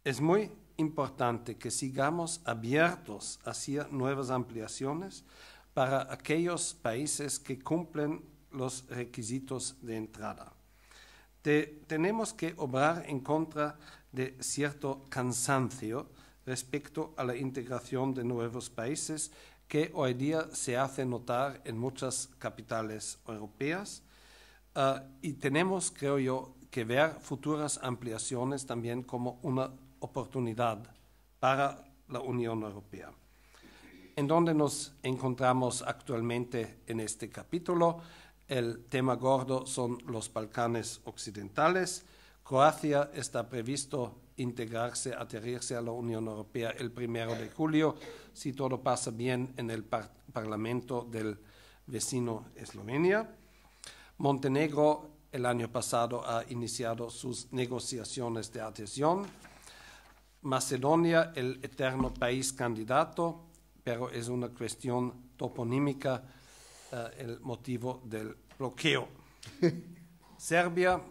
Es muy importante que sigamos abiertos hacia nuevas ampliaciones para aquellos países que cumplen los requisitos de entrada. Tenemos que obrar en contra de cierto cansancio respecto a la integración de nuevos países que hoy día se hace notar en muchas capitales europeas y tenemos, creo yo, que ver futuras ampliaciones también como una oportunidad para la Unión Europea. En donde nos encontramos actualmente en este capítulo, el tema gordo son los Balcanes occidentales. Croacia está previsto integrarse, adherirse a la Unión Europea el 1 de julio, si todo pasa bien en el Parlamento del vecino Eslovenia. Montenegro el año pasado ha iniciado sus negociaciones de adhesión. Macedonia, el eterno país candidato, pero es una cuestión toponímica el motivo del bloqueo. Serbia,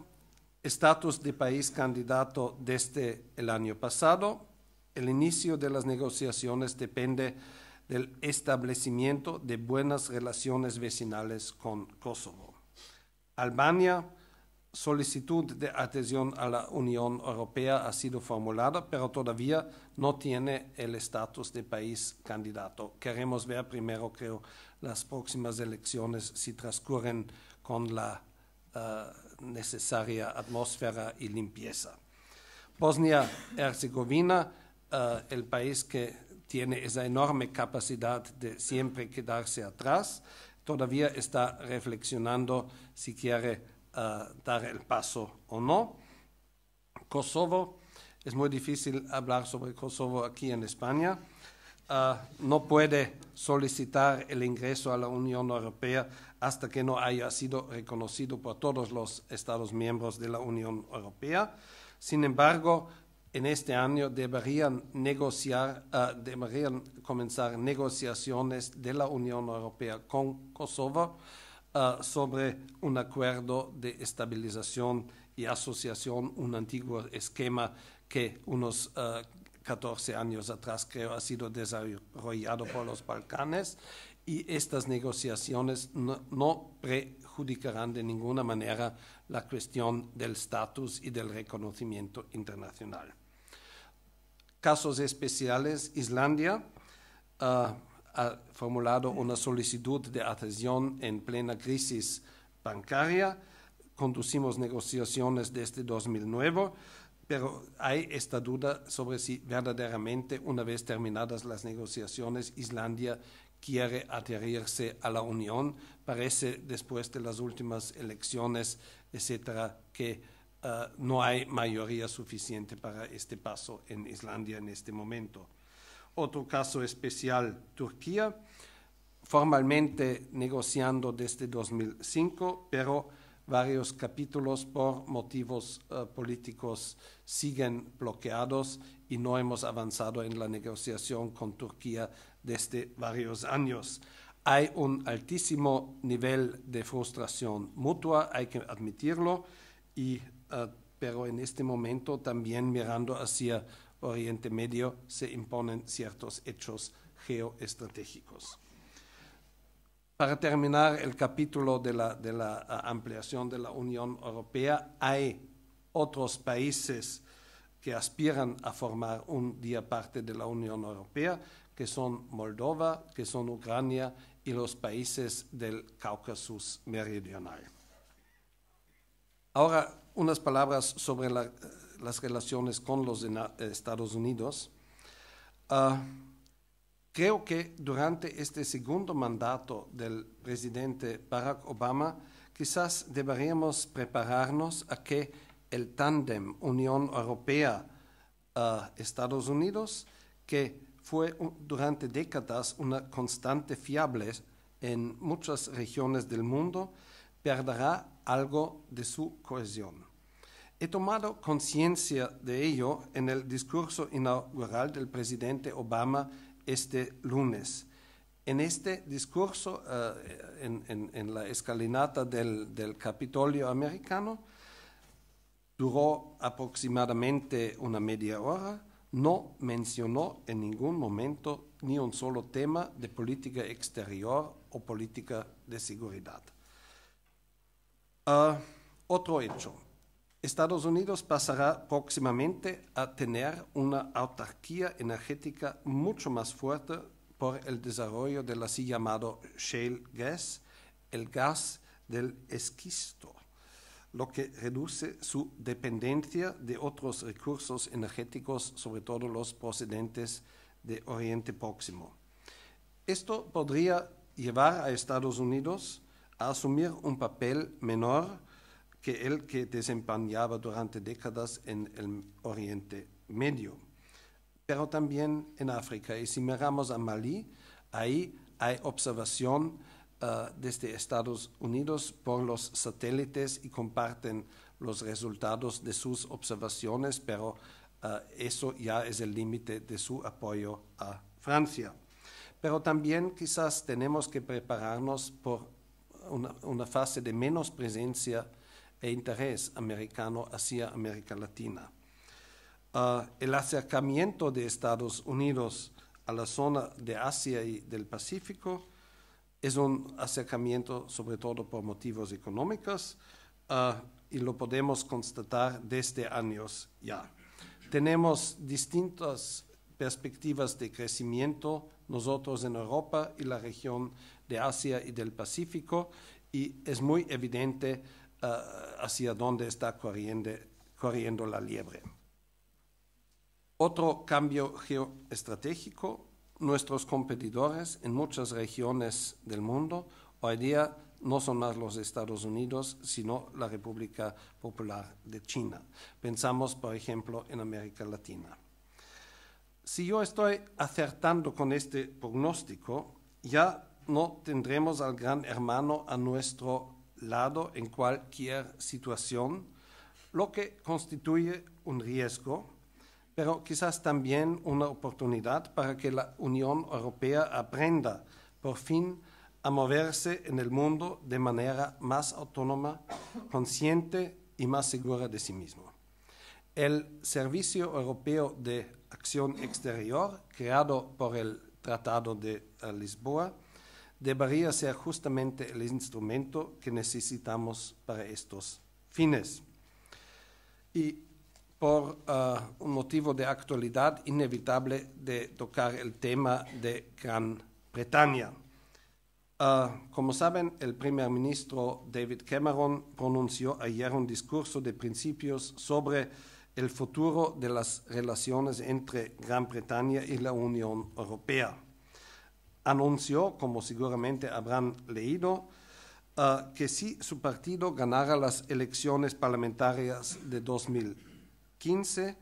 estatus de país candidato desde el año pasado. El inicio de las negociaciones depende del establecimiento de buenas relaciones vecinales con Kosovo. Albania, solicitud de adhesión a la Unión Europea ha sido formulada, pero todavía no tiene el estatus de país candidato. Queremos ver primero, creo, las próximas elecciones si transcurren con la necesaria atmósfera y limpieza. Bosnia-Herzegovina, el país que tiene esa enorme capacidad de siempre quedarse atrás, todavía está reflexionando si quiere dar el paso o no. Kosovo, es muy difícil hablar sobre Kosovo aquí en España. No puede solicitar el ingreso a la Unión Europea hasta que no haya sido reconocido por todos los Estados miembros de la Unión Europea. Sin embargo, en este año deberían comenzar negociaciones de la Unión Europea con Kosovo sobre un acuerdo de estabilización y asociación, un antiguo esquema que unos 14 años atrás creo ha sido desarrollado por los Balcanes, y estas negociaciones no perjudicarán de ninguna manera la cuestión del estatus y del reconocimiento internacional. Casos especiales: Islandia ha formulado una solicitud de adhesión en plena crisis bancaria. conducimos negociaciones desde 2009, pero hay esta duda sobre si verdaderamente, una vez terminadas las negociaciones, Islandia quiere adherirse a la Unión. Parece, después de las últimas elecciones, etcétera, que no hay mayoría suficiente para este paso en Islandia en este momento. Otro caso especial, Turquía, formalmente negociando desde 2005, pero varios capítulos por motivos políticos siguen bloqueados y no hemos avanzado en la negociación con Turquía desde varios años. Hay un altísimo nivel de frustración mutua, hay que admitirlo, pero en este momento también mirando hacia Oriente Medio se imponen ciertos hechos geoestratégicos. Para terminar el capítulo de la ampliación de la Unión Europea, hay otros países que aspiran a formar un día parte de la Unión Europea, que son Moldova, que son Ucrania y los países del Cáucaso meridional. Ahora, unas palabras sobre las relaciones con los Estados Unidos. Creo que durante este segundo mandato del presidente Barack Obama, quizás deberíamos prepararnos a que el tándem Unión Europea-Estados Unidos, que fue durante décadas una constante fiable en muchas regiones del mundo, perderá algo de su cohesión. He tomado conciencia de ello en el discurso inaugural del presidente Obama este lunes. En este discurso, en la escalinata del Capitolio americano, duró aproximadamente una media hora, no mencionó en ningún momento ni un solo tema de política exterior o política de seguridad. Otro hecho. Estados Unidos pasará próximamente a tener una autarquía energética mucho más fuerte por el desarrollo del así llamado shale gas, el gas del esquisto, lo que reduce su dependencia de otros recursos energéticos, sobre todo los procedentes de Oriente Próximo. Esto podría llevar a Estados Unidos a asumir un papel menor que el que desempeñaba durante décadas en el Oriente Medio, pero también en África. Y si miramos a Malí, ahí hay observación desde Estados Unidos por los satélites y comparten los resultados de sus observaciones, pero eso ya es el límite de su apoyo a Francia. Pero también quizás tenemos que prepararnos por una fase de menos presencia e interés americano hacia América Latina. El acercamiento de Estados Unidos a la zona de Asia y del Pacífico es un acercamiento sobre todo por motivos económicos y lo podemos constatar desde años ya. Tenemos distintas perspectivas de crecimiento nosotros en Europa y la región de Asia y del Pacífico, y es muy evidente hacia dónde está corriendo la liebre. Otro cambio geoestratégico: nuestros competidores en muchas regiones del mundo hoy día no son más los Estados Unidos, sino la República Popular de China. Pensamos, por ejemplo, en América Latina. Si yo estoy acertando con este pronóstico, ya no tendremos al gran hermano a nuestro lado en cualquier situación, lo que constituye un riesgo, pero quizás también una oportunidad para que la Unión Europea aprenda por fin a moverse en el mundo de manera más autónoma, consciente y más segura de sí mismo. El Servicio Europeo de Acción Exterior, creado por el Tratado de Lisboa, debería ser justamente el instrumento que necesitamos para estos fines. Y por un motivo de actualidad inevitable de tocar el tema de Gran Bretaña. Como saben, el primer ministro David Cameron pronunció ayer un discurso de principios sobre el futuro de las relaciones entre Gran Bretaña y la Unión Europea. Anunció, como seguramente habrán leído, que si su partido ganara las elecciones parlamentarias de 2015,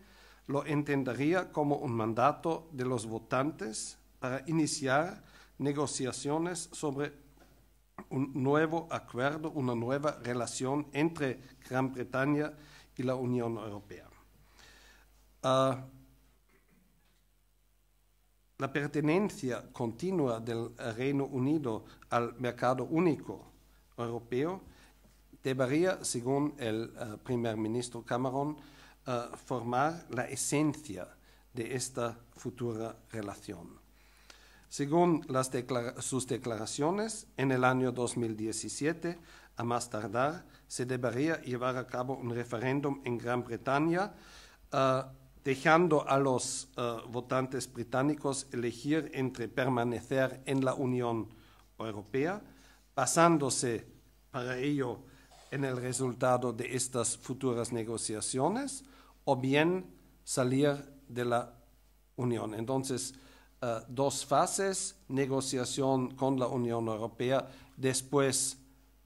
lo entendería como un mandato de los votantes para iniciar negociaciones sobre un nuevo acuerdo, una nueva relación entre Gran Bretaña y la Unión Europea. La pertenencia continua del Reino Unido al mercado único europeo debería, según el primer ministro Cameron, formar la esencia de esta futura relación. Según sus declaraciones, en el año 2017, a más tardar, se debería llevar a cabo un referéndum en Gran Bretaña, dejando a los votantes británicos elegir entre permanecer en la Unión Europea, basándose para ello en el resultado de estas futuras negociaciones, o bien salir de la Unión. Entonces, dos fases: negociación con la Unión Europea después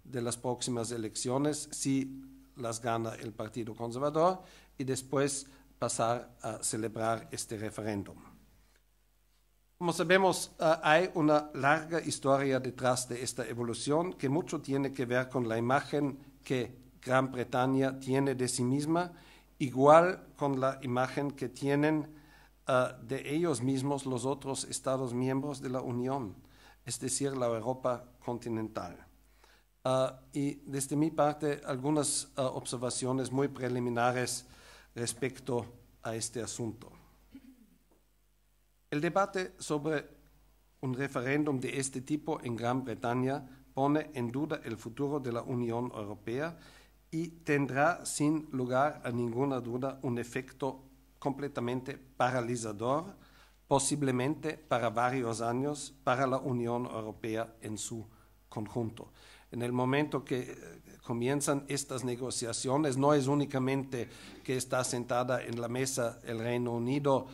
de las próximas elecciones, si las gana el Partido Conservador, y después pasar a celebrar este referéndum. Como sabemos, hay una larga historia detrás de esta evolución que mucho tiene que ver con la imagen que Gran Bretaña tiene de sí misma, igual con la imagen que tienen de ellos mismos los otros Estados miembros de la Unión, es decir, la Europa continental. Y desde mi parte, algunas observaciones muy preliminares respecto a este asunto. El debate sobre un referéndum de este tipo en Gran Bretaña pone en duda el futuro de la Unión Europea y tendrá, sin lugar a ninguna duda, un efecto completamente paralizador, posiblemente para varios años, para la Unión Europea en su conjunto. En el momento que comienzan estas negociaciones, no es únicamente que está sentada en la mesa el Reino Unido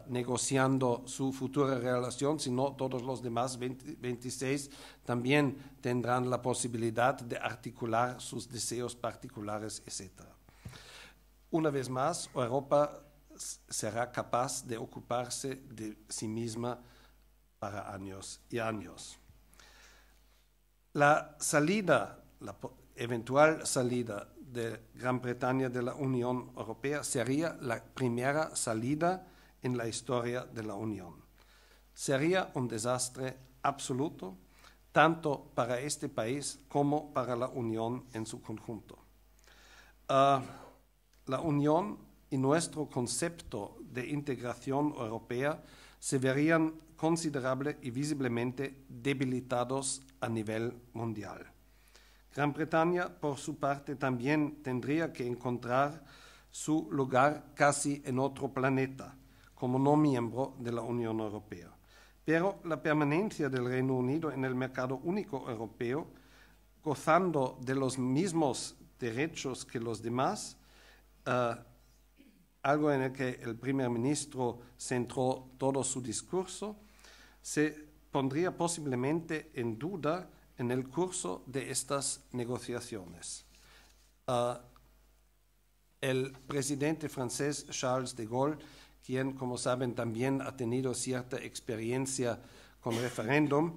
negociando su futura relación, sino todos los demás 26 también tendrán la posibilidad de articular sus deseos particulares, etc. Una vez más, Europa será capaz de ocuparse de sí misma para años y años. La eventual salida de Gran Bretaña de la Unión Europea sería la primera salida en la historia de la Unión. Sería un desastre absoluto, tanto para este país como para la Unión en su conjunto. La Unión y nuestro concepto de integración europea se verían considerable y visiblemente debilitados a nivel mundial. Gran Bretaña, por su parte, también tendría que encontrar su lugar casi en otro planeta, como no miembro de la Unión Europea. Pero la permanencia del Reino Unido en el mercado único europeo, gozando de los mismos derechos que los demás, algo en el que el primer ministro centró todo su discurso, se pondría posiblemente en duda en el curso de estas negociaciones. El presidente francés Charles de Gaulle, quien, como saben, también ha tenido cierta experiencia con referéndum,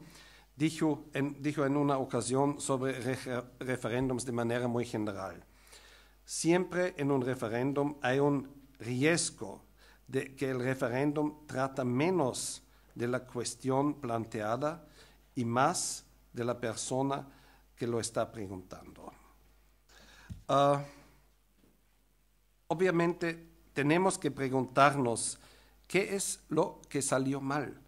dijo en una ocasión sobre referéndums de manera muy general: siempre en un referéndum hay un riesgo de que el referéndum trata menos de la cuestión planteada y más de la persona que lo está preguntando. Obviamente tenemos que preguntarnos qué es lo que salió mal,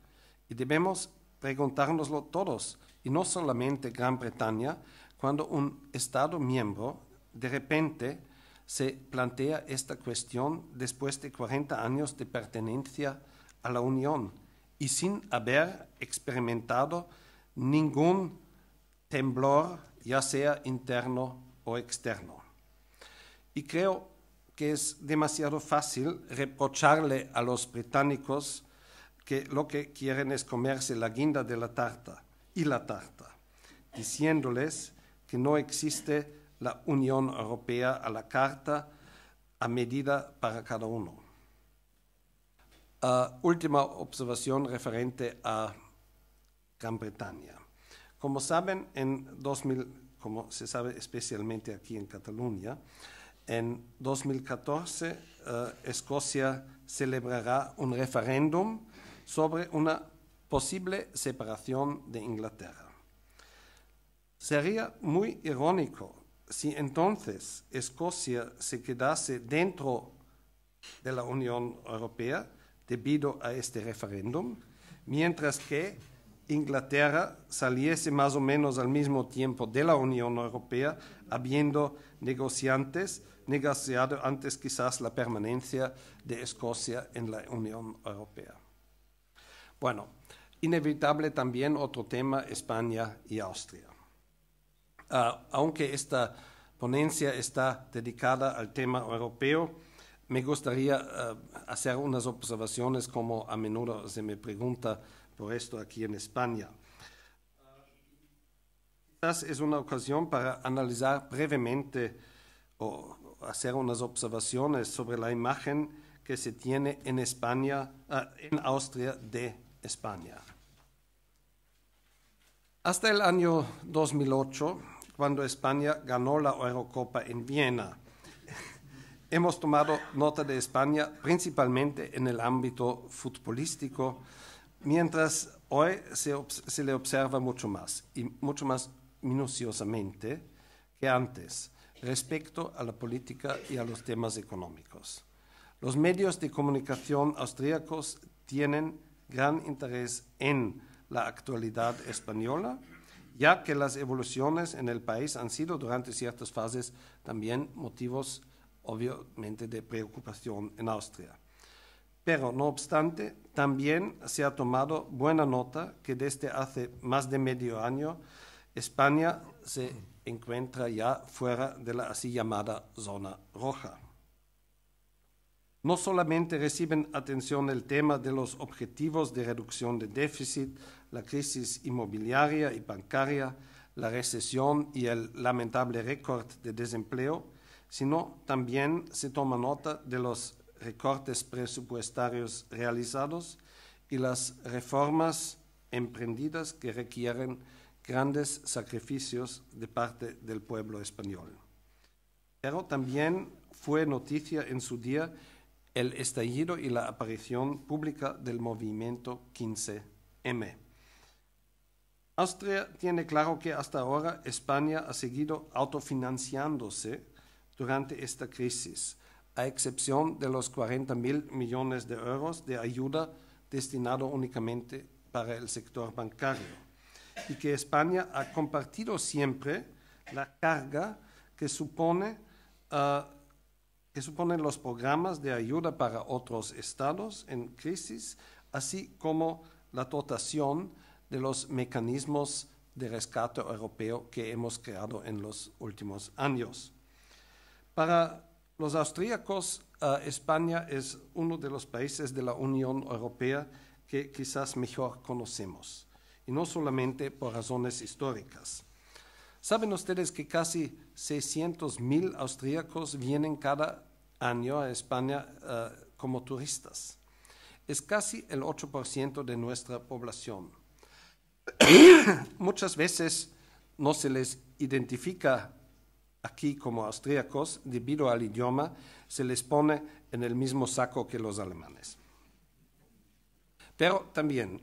y debemos preguntárnoslo todos, y no solamente Gran Bretaña, cuando un Estado miembro de repente se plantea esta cuestión después de 40 años de pertenencia a la Unión y sin haber experimentado ningún temblor, ya sea interno o externo. Y creo que es demasiado fácil reprocharle a los británicos que lo que quieren es comerse la guinda de la tarta y la tarta, diciéndoles que no existe la Unión Europea a la carta a medida para cada uno. Última observación referente a Gran Bretaña. Como saben, como se sabe especialmente aquí en Cataluña, en 2014 Escocia celebrará un referéndum sobre una posible separación de Inglaterra. Sería muy irónico si entonces Escocia se quedase dentro de la Unión Europea debido a este referéndum, mientras que Inglaterra saliese más o menos al mismo tiempo de la Unión Europea, habiendo negociado antes quizás la permanencia de Escocia en la Unión Europea. Bueno, inevitable también otro tema, España y Austria. Aunque esta ponencia está dedicada al tema europeo, me gustaría hacer unas observaciones como a menudo se me pregunta por esto aquí en España. Quizás es una ocasión para analizar brevemente o hacer unas observaciones sobre la imagen que se tiene en España, en Austria de España. Hasta el año 2008, cuando España ganó la Eurocopa en Viena, hemos tomado nota de España principalmente en el ámbito futbolístico, mientras hoy se le observa mucho más y mucho más minuciosamente que antes respecto a la política y a los temas económicos. Los medios de comunicación austríacos tienen gran interés en la actualidad española, ya que las evoluciones en el país han sido durante ciertas fases también motivos obviamente de preocupación en Austria. Pero, no obstante, también se ha tomado buena nota que desde hace más de medio año España se encuentra ya fuera de la así llamada zona roja. No solamente reciben atención el tema de los objetivos de reducción de déficit, la crisis inmobiliaria y bancaria, la recesión y el lamentable récord de desempleo, sino también se toma nota de los recortes presupuestarios realizados y las reformas emprendidas que requieren grandes sacrificios de parte del pueblo español. Pero también fue noticia en su día el estallido y la aparición pública del movimiento 15M. Austria tiene claro que hasta ahora España ha seguido autofinanciándose durante esta crisis, a excepción de los 40.000 millones de euros de ayuda destinado únicamente para el sector bancario, y que España ha compartido siempre la carga que suponen los programas de ayuda para otros estados en crisis, así como la dotación de los mecanismos de rescate europeo que hemos creado en los últimos años. Para los austríacos, España es uno de los países de la Unión Europea que quizás mejor conocemos, y no solamente por razones históricas. ¿Saben ustedes que casi 600.000 austríacos vienen cada año a España como turistas? Es casi el 8% de nuestra población. Muchas veces no se les identifica aquí como austríacos debido al idioma, se les pone en el mismo saco que los alemanes. Pero también,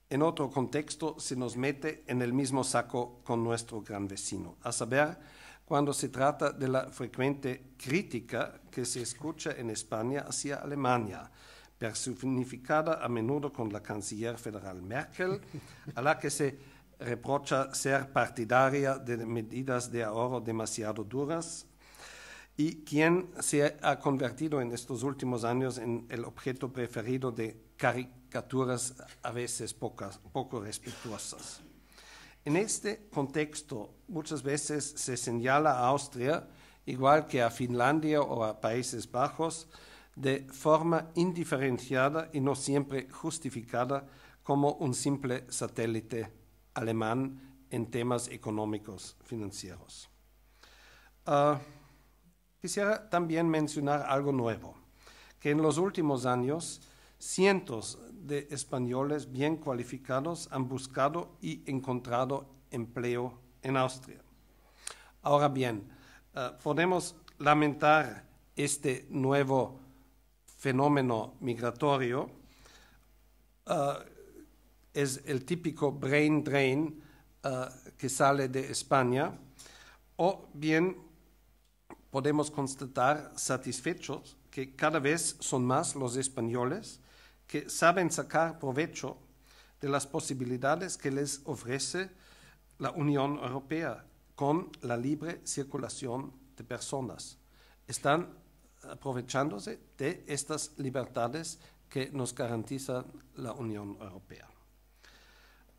en otro contexto, se nos mete en el mismo saco con nuestro gran vecino, a saber, cuando se trata de la frecuente crítica que se escucha en España hacia Alemania, personificada a menudo con la canciller federal Merkel, a la que se reprocha ser partidaria de medidas de ahorro demasiado duras, y quien se ha convertido en estos últimos años en el objeto preferido de caricaturas a veces poco respetuosas. En este contexto, muchas veces se señala a Austria, igual que a Finlandia o a Países Bajos, de forma indiferenciada y no siempre justificada como un simple satélite alemán en temas económicos financieros. Quisiera también mencionar algo nuevo, que en los últimos años cientos de españoles bien cualificados han buscado y encontrado empleo en Austria. Ahora bien, podemos lamentar este nuevo fenómeno migratorio, es el típico brain drain que sale de España, o bien podemos constatar satisfechos que cada vez son más los españoles que saben sacar provecho de las posibilidades que les ofrece la Unión Europea con la libre circulación de personas. Están aprovechándose de estas libertades que nos garantiza la Unión Europea.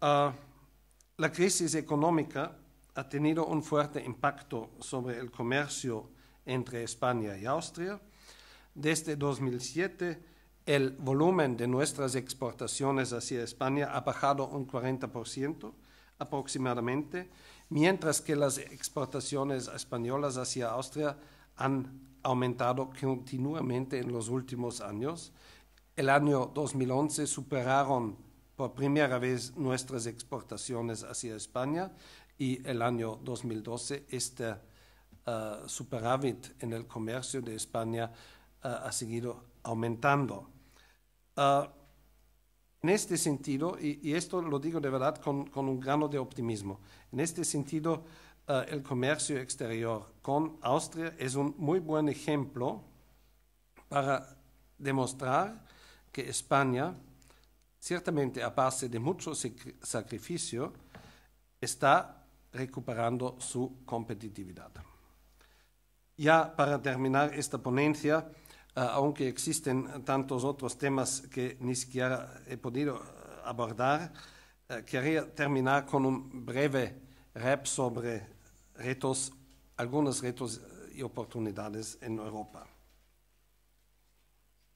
La crisis económica ha tenido un fuerte impacto sobre el comercio entre España y Austria. Desde 2007, el volumen de nuestras exportaciones hacia España ha bajado un 40% aproximadamente, mientras que las exportaciones españolas hacia Austria han aumentado continuamente en los últimos años. El año 2011 superaron por primera vez nuestras exportaciones hacia España y el año 2012 este superávit en el comercio de España ha seguido aumentando. En este sentido, y esto lo digo de verdad con un grano de optimismo, en este sentido el comercio exterior con Austria es un muy buen ejemplo para demostrar que España, ciertamente a base de mucho sacrificio, está recuperando su competitividad. Ya para terminar esta ponencia, aunque existen tantos otros temas que ni siquiera he podido abordar, quería terminar con un breve rap sobre algunos retos y oportunidades en Europa.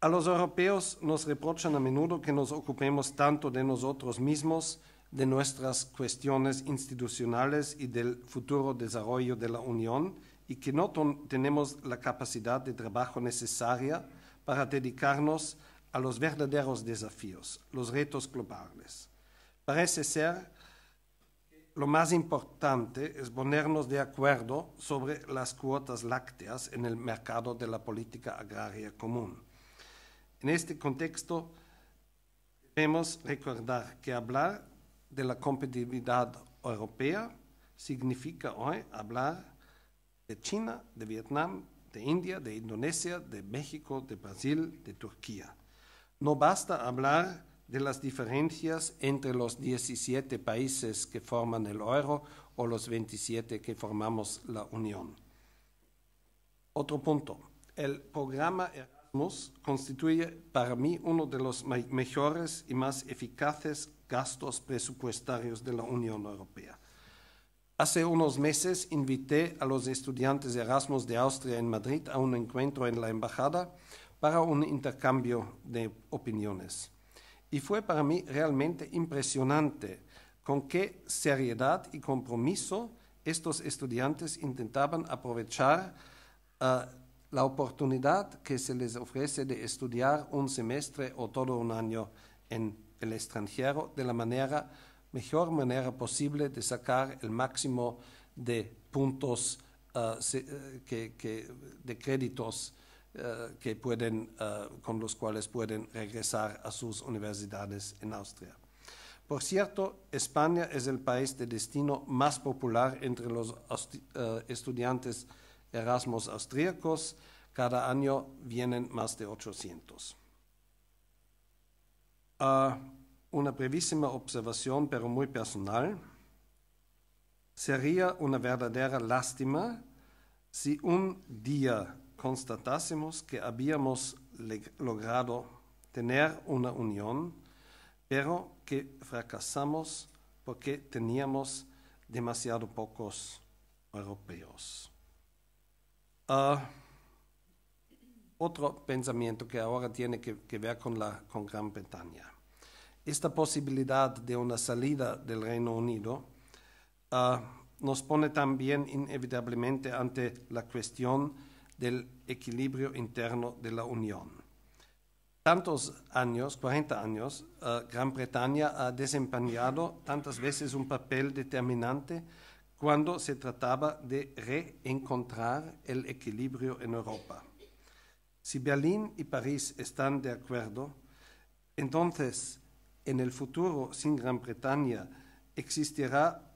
A los europeos nos reprochan a menudo que nos ocupemos tanto de nosotros mismos, de nuestras cuestiones institucionales y del futuro desarrollo de la Unión, y que no tenemos la capacidad de trabajo necesaria para dedicarnos a los verdaderos desafíos, los retos globales. Parece ser lo más importante es ponernos de acuerdo sobre las cuotas lácteas en el mercado de la política agraria común. En este contexto, debemos recordar que hablar de la competitividad europea significa hoy hablar de China, de Vietnam, de India, de Indonesia, de México, de Brasil, de Turquía. No basta hablar de las diferencias entre los 17 países que forman el euro o los 27 que formamos la Unión. Otro punto, el programa Erasmus constituye para mí uno de los mejores y más eficaces gastos presupuestarios de la Unión Europea. Hace unos meses invité a los estudiantes de Erasmus de Austria en Madrid a un encuentro en la embajada para un intercambio de opiniones. Y fue para mí realmente impresionante con qué seriedad y compromiso estos estudiantes intentaban aprovechar la oportunidad que se les ofrece de estudiar un semestre o todo un año en el extranjero de la mejor manera posible de sacar el máximo de puntos de créditos con los cuales pueden regresar a sus universidades en Austria. Por cierto, España es el país de destino más popular entre los estudiantes Erasmus austríacos. Cada año vienen más de 800. Una brevísima observación, pero muy personal. Sería una verdadera lástima si un día constatásemos que habíamos logrado tener una unión, pero que fracasamos porque teníamos demasiado pocos europeos. Otro pensamiento que ahora tiene que ver con Gran Bretaña. Esta posibilidad de una salida del Reino Unido nos pone también inevitablemente ante la cuestión del equilibrio interno de la Unión. Tantos años, 40 años, Gran Bretaña ha desempeñado tantas veces un papel determinante cuando se trataba de reencontrar el equilibrio en Europa. Si Berlín y París están de acuerdo, entonces en el futuro sin Gran Bretaña existirá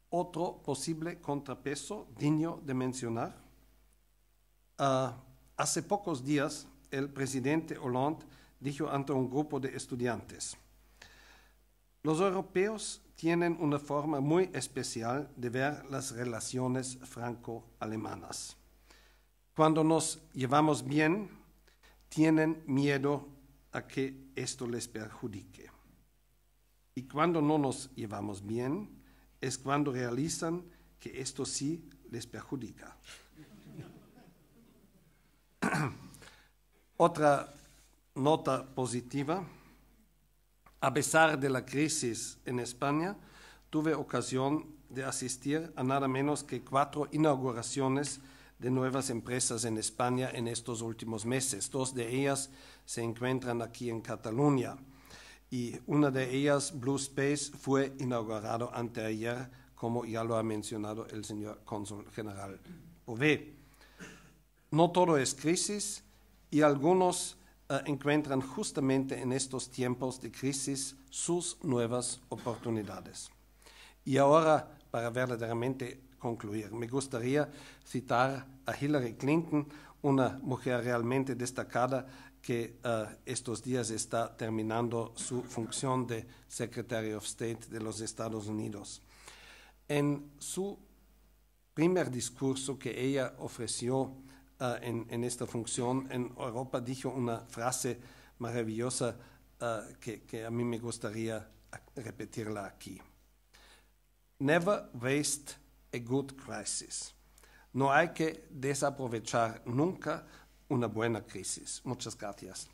otro posible contrapeso digno de mencionar. Hace pocos días el presidente Hollande dijo ante un grupo de estudiantes: los europeos tienen una forma muy especial de ver las relaciones franco-alemanas. Cuando nos llevamos bien, tienen miedo a que esto les perjudique. Y cuando no nos llevamos bien, es cuando realizan que esto sí les perjudica. Otra nota positiva: a pesar de la crisis en España, tuve ocasión de asistir a nada menos que 4 inauguraciones de nuevas empresas en España en estos últimos meses. 2 de ellas se encuentran aquí en Cataluña y una de ellas, Blue Space, fue inaugurado anteayer, como ya lo ha mencionado el señor cónsul general Bové. No todo es crisis y algunos encuentran justamente en estos tiempos de crisis sus nuevas oportunidades. Y ahora, para verdaderamente concluir, me gustaría citar a Hillary Clinton, una mujer realmente destacada que estos días está terminando su función de Secretary of State de los Estados Unidos. En su primer discurso que ella ofreció en esta función en Europa, dijo una frase maravillosa que a mí me gustaría repetirla aquí. Never waste a good crisis. No hay que desaprovechar nunca una buena crisis. Muchas gracias.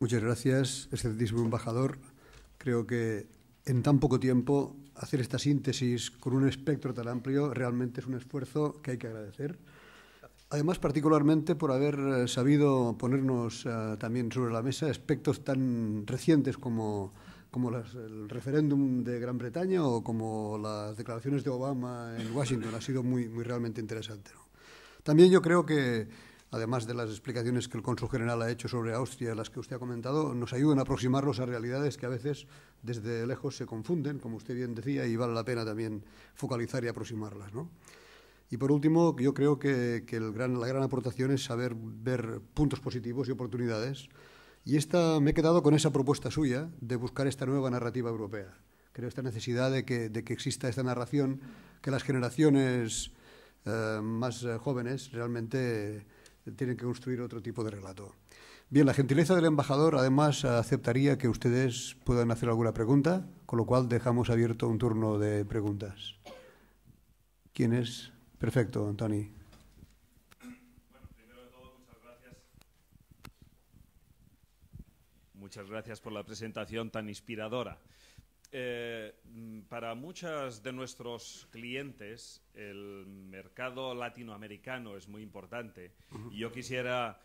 Muchas gracias, excelentísimo embajador. Creo que en tan poco tiempo hacer esta síntesis con un espectro tan amplio realmente es un esfuerzo que hay que agradecer. Además, particularmente por haber sabido ponernos también sobre la mesa aspectos tan recientes como el referéndum de Gran Bretaña o como las declaraciones de Obama en Washington. Ha sido muy realmente interesante, ¿no? También yo creo que, además de las explicaciones que el cónsul general ha hecho sobre Austria, las que usted ha comentado, nos ayudan a aproximarnos a realidades que a veces desde lejos se confunden, como usted bien decía, y vale la pena también focalizar y aproximarlas, ¿no? Y por último, yo creo que la gran aportación es saber ver puntos positivos y oportunidades. Y me he quedado con esa propuesta suya de buscar esta nueva narrativa europea. Creo esta necesidad de que exista esta narración, que las generaciones más jóvenes realmente tienen que construir otro tipo de relato. Bien, la gentileza del embajador además aceptaría que ustedes puedan hacer alguna pregunta, con lo cual dejamos abierto un turno de preguntas. ¿Quién es? Perfecto, Antoni. Bueno, primero de todo, muchas gracias. Muchas gracias por la presentación tan inspiradora. Para muchos de nuestros clientes el mercado latinoamericano es muy importante y yo quisiera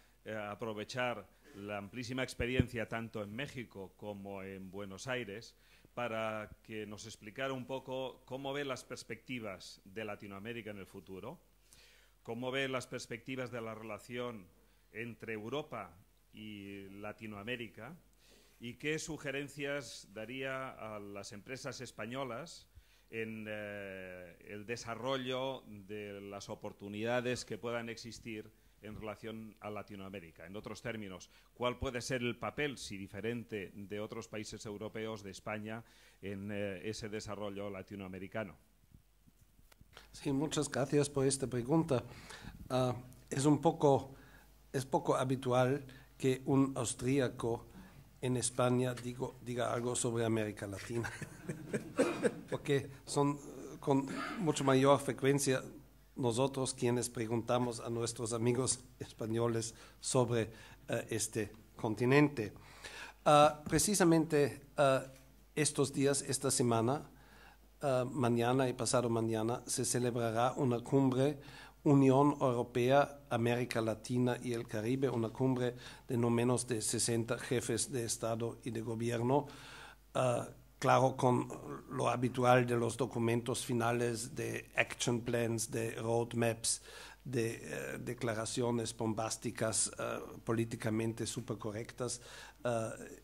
aprovechar la amplísima experiencia tanto en México como en Buenos Aires para que nos explicara un poco cómo ve las perspectivas de Latinoamérica en el futuro, cómo ve las perspectivas de la relación entre Europa y Latinoamérica, y qué sugerencias daría a las empresas españolas en el desarrollo de las oportunidades que puedan existir en relación a Latinoamérica? En otros términos, ¿cuál puede ser el papel, si diferente de otros países europeos, de España en ese desarrollo latinoamericano? Sí, muchas gracias por esta pregunta. Es poco habitual que un austríaco en España diga algo sobre América Latina, porque son con mucho mayor frecuencia nosotros quienes preguntamos a nuestros amigos españoles sobre este continente. Precisamente estos días, esta semana, mañana y pasado mañana, se celebrará una cumbre Unión Europea, América Latina y el Caribe, una cumbre de no menos de 60 jefes de Estado y de Gobierno, claro, con lo habitual de los documentos finales, de action plans, de roadmaps, de declaraciones bombásticas, políticamente súper correctas,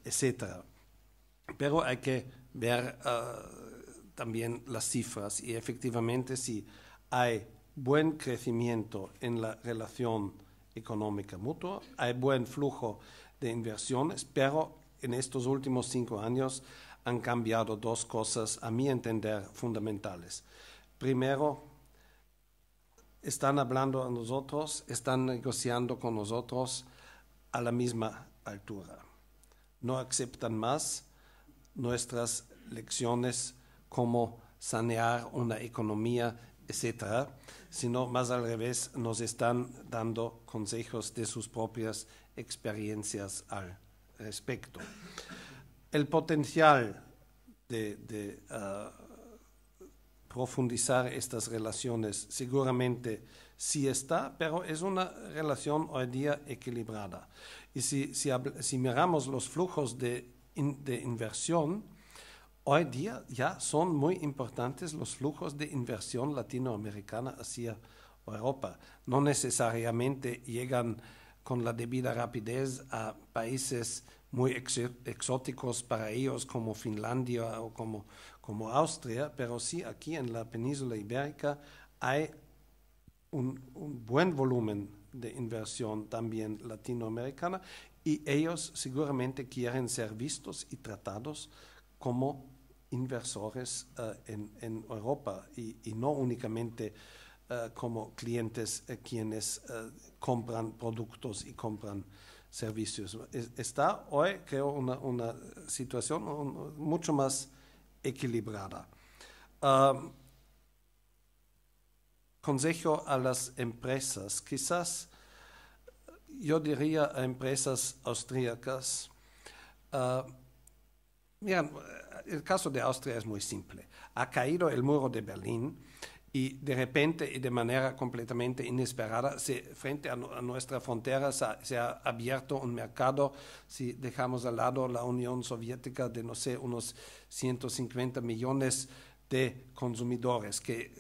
etc. Pero hay que ver también las cifras, y efectivamente si hay buen crecimiento en la relación económica mutua, hay buen flujo de inversiones, pero en estos últimos 5 años han cambiado dos cosas, a mi entender, fundamentales. Primero, están hablando a nosotros, están negociando con nosotros a la misma altura. No aceptan más nuestras lecciones como sanear una economía, etcétera, sino más al revés, nos están dando consejos de sus propias experiencias al respecto. El potencial de profundizar estas relaciones seguramente sí está, pero es una relación hoy día equilibrada. Y si miramos los flujos de inversión, hoy día ya son muy importantes los flujos de inversión latinoamericana hacia Europa. No necesariamente llegan con la debida rapidez a países muy exóticos para ellos como Finlandia o como Austria, pero sí aquí en la península ibérica hay un buen volumen de inversión también latinoamericana, y ellos seguramente quieren ser vistos y tratados como inversores en Europa y no únicamente como clientes quienes compran productos y compran servicios. Está hoy, creo, una situación mucho más equilibrada. Consejo a las empresas, quizás yo diría a empresas austríacas. Miren, el caso de Austria es muy simple. Ha caído el muro de Berlín y de repente y de manera completamente inesperada, frente a nuestra frontera se ha abierto un mercado, si dejamos al lado la Unión Soviética, de, no sé, unos 150 millones de consumidores que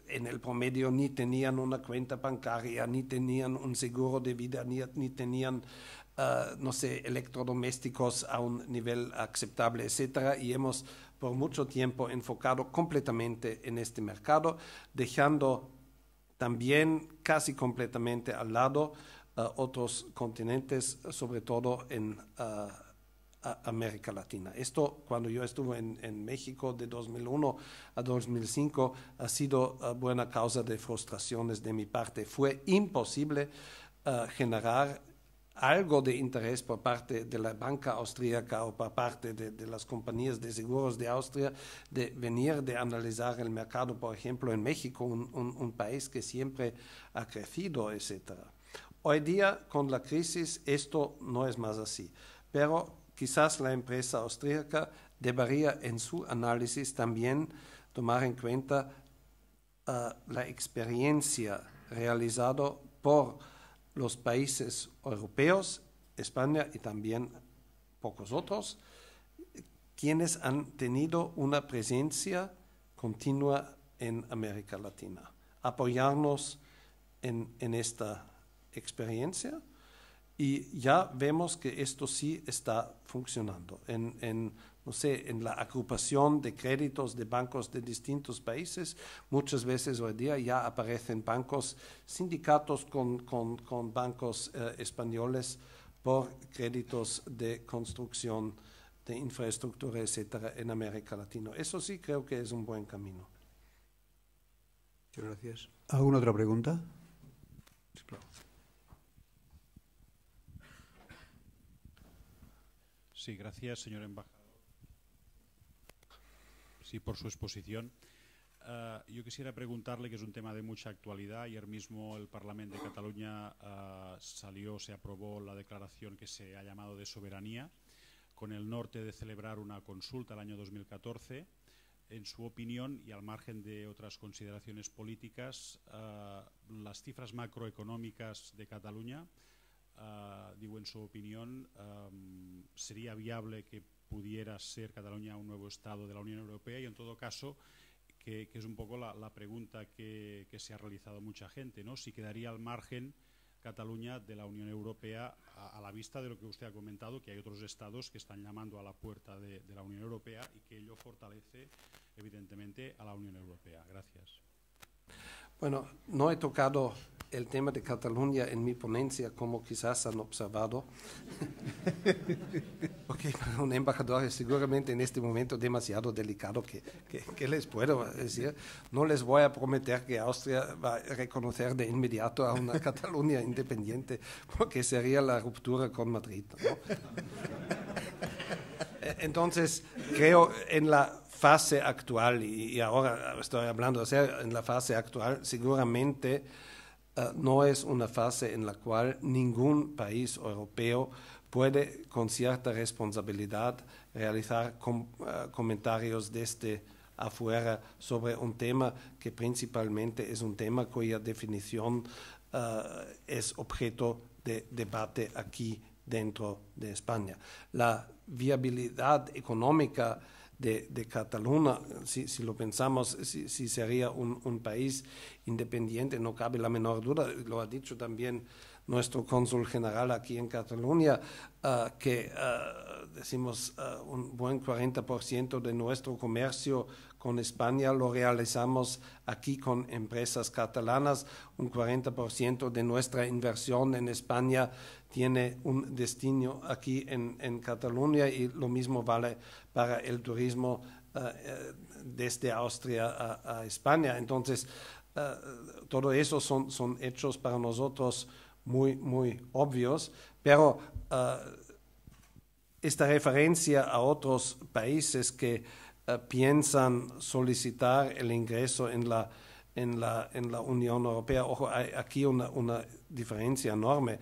en el promedio ni tenían una cuenta bancaria, ni tenían un seguro de vida, ni tenían no sé, electrodomésticos a un nivel aceptable, etcétera, y hemos por mucho tiempo enfocado completamente en este mercado, dejando también casi completamente al lado otros continentes, sobre todo en América Latina. Esto, cuando yo estuve en México de 2001 a 2005, ha sido buena causa de frustraciones de mi parte. Fue imposible generar algo de interés por parte de la banca austríaca o por parte de las compañías de seguros de Austria de venir, de analizar el mercado, por ejemplo, en México, un país que siempre ha crecido, etc. Hoy día, con la crisis, esto no es más así, pero quizás la empresa austríaca debería en su análisis también tomar en cuenta la experiencia realizada por los países europeos, España y también pocos otros, quienes han tenido una presencia continua en América Latina. Apoyarnos en esta experiencia, y ya vemos que esto sí está funcionando. En no sé, en la agrupación de créditos de bancos de distintos países. Muchas veces hoy día ya aparecen bancos, sindicatos con bancos españoles por créditos de construcción de infraestructura, etcétera, en América Latina. Eso sí creo que es un buen camino. Muchas gracias. ¿Alguna otra pregunta? Sí, gracias, señor embajador. Sí, por su exposición. Yo quisiera preguntarle, que es un tema de mucha actualidad. Ayer mismo el Parlamento de Cataluña se aprobó la declaración que se ha llamado de soberanía, con el norte de celebrar una consulta el año 2014. En su opinión, y al margen de otras consideraciones políticas, las cifras macroeconómicas de Cataluña, digo en su opinión, ¿sería viable que pudiera ser Cataluña un nuevo Estado de la Unión Europea? Y en todo caso, que es un poco la pregunta que se ha realizado mucha gente, ¿no? Si quedaría al margen Cataluña de la Unión Europea, a la vista de lo que usted ha comentado, que hay otros estados que están llamando a la puerta de la Unión Europea y que ello fortalece evidentemente a la Unión Europea. Gracias. Bueno, no he tocado el tema de Cataluña en mi ponencia, como quizás han observado, porque para un embajador es seguramente en este momento demasiado delicado. ¿Qué les puedo decir? No les voy a prometer que Austria va a reconocer de inmediato a una Cataluña independiente, porque sería la ruptura con Madrid, ¿no? Entonces, creo en la fase actual, y ahora estoy hablando, o sea, en la fase actual, seguramente no es una fase en la cual ningún país europeo puede con cierta responsabilidad realizar comentarios desde afuera sobre un tema que principalmente es un tema cuya definición es objeto de debate aquí dentro de España. La viabilidad económica de Cataluña, si lo pensamos, si sería un país independiente, no cabe la menor duda. Lo ha dicho también nuestro cónsul general aquí en Cataluña, que decimos un buen 40% de nuestro comercio con España lo realizamos aquí con empresas catalanas, un 40% de nuestra inversión en España tiene un destino aquí en Cataluña, y lo mismo vale para el turismo desde Austria a España. Entonces, todo eso son hechos para nosotros muy obvios, pero esta referencia a otros países que piensan solicitar el ingreso en la Unión Europea, ojo, hay aquí una diferencia enorme.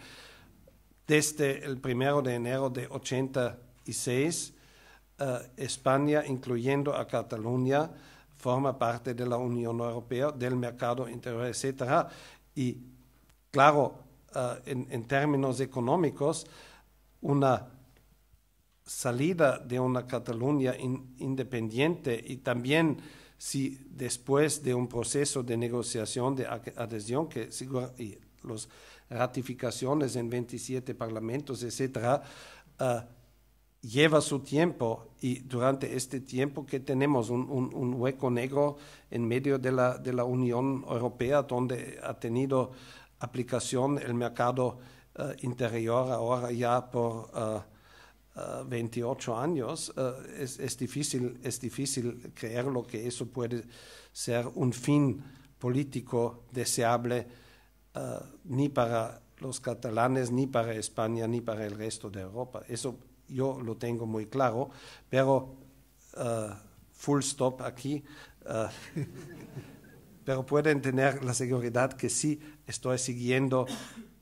Desde el 1 de enero de 86, España, incluyendo a Cataluña, forma parte de la Unión Europea, del mercado interior, etc. Y claro, en términos económicos, una salida de una Cataluña independiente, y también si después de un proceso de negociación de adhesión, que y las ratificaciones en 27 parlamentos, etcétera, lleva su tiempo, y durante este tiempo que tenemos un hueco negro en medio de la Unión Europea, donde ha tenido aplicación el mercado interior ahora ya por 28 años, es difícil creerlo que eso puede ser un fin político deseable ni para los catalanes, ni para España, ni para el resto de Europa. Eso yo lo tengo muy claro, pero full stop aquí. Pero pueden tener la seguridad que sí estoy siguiendo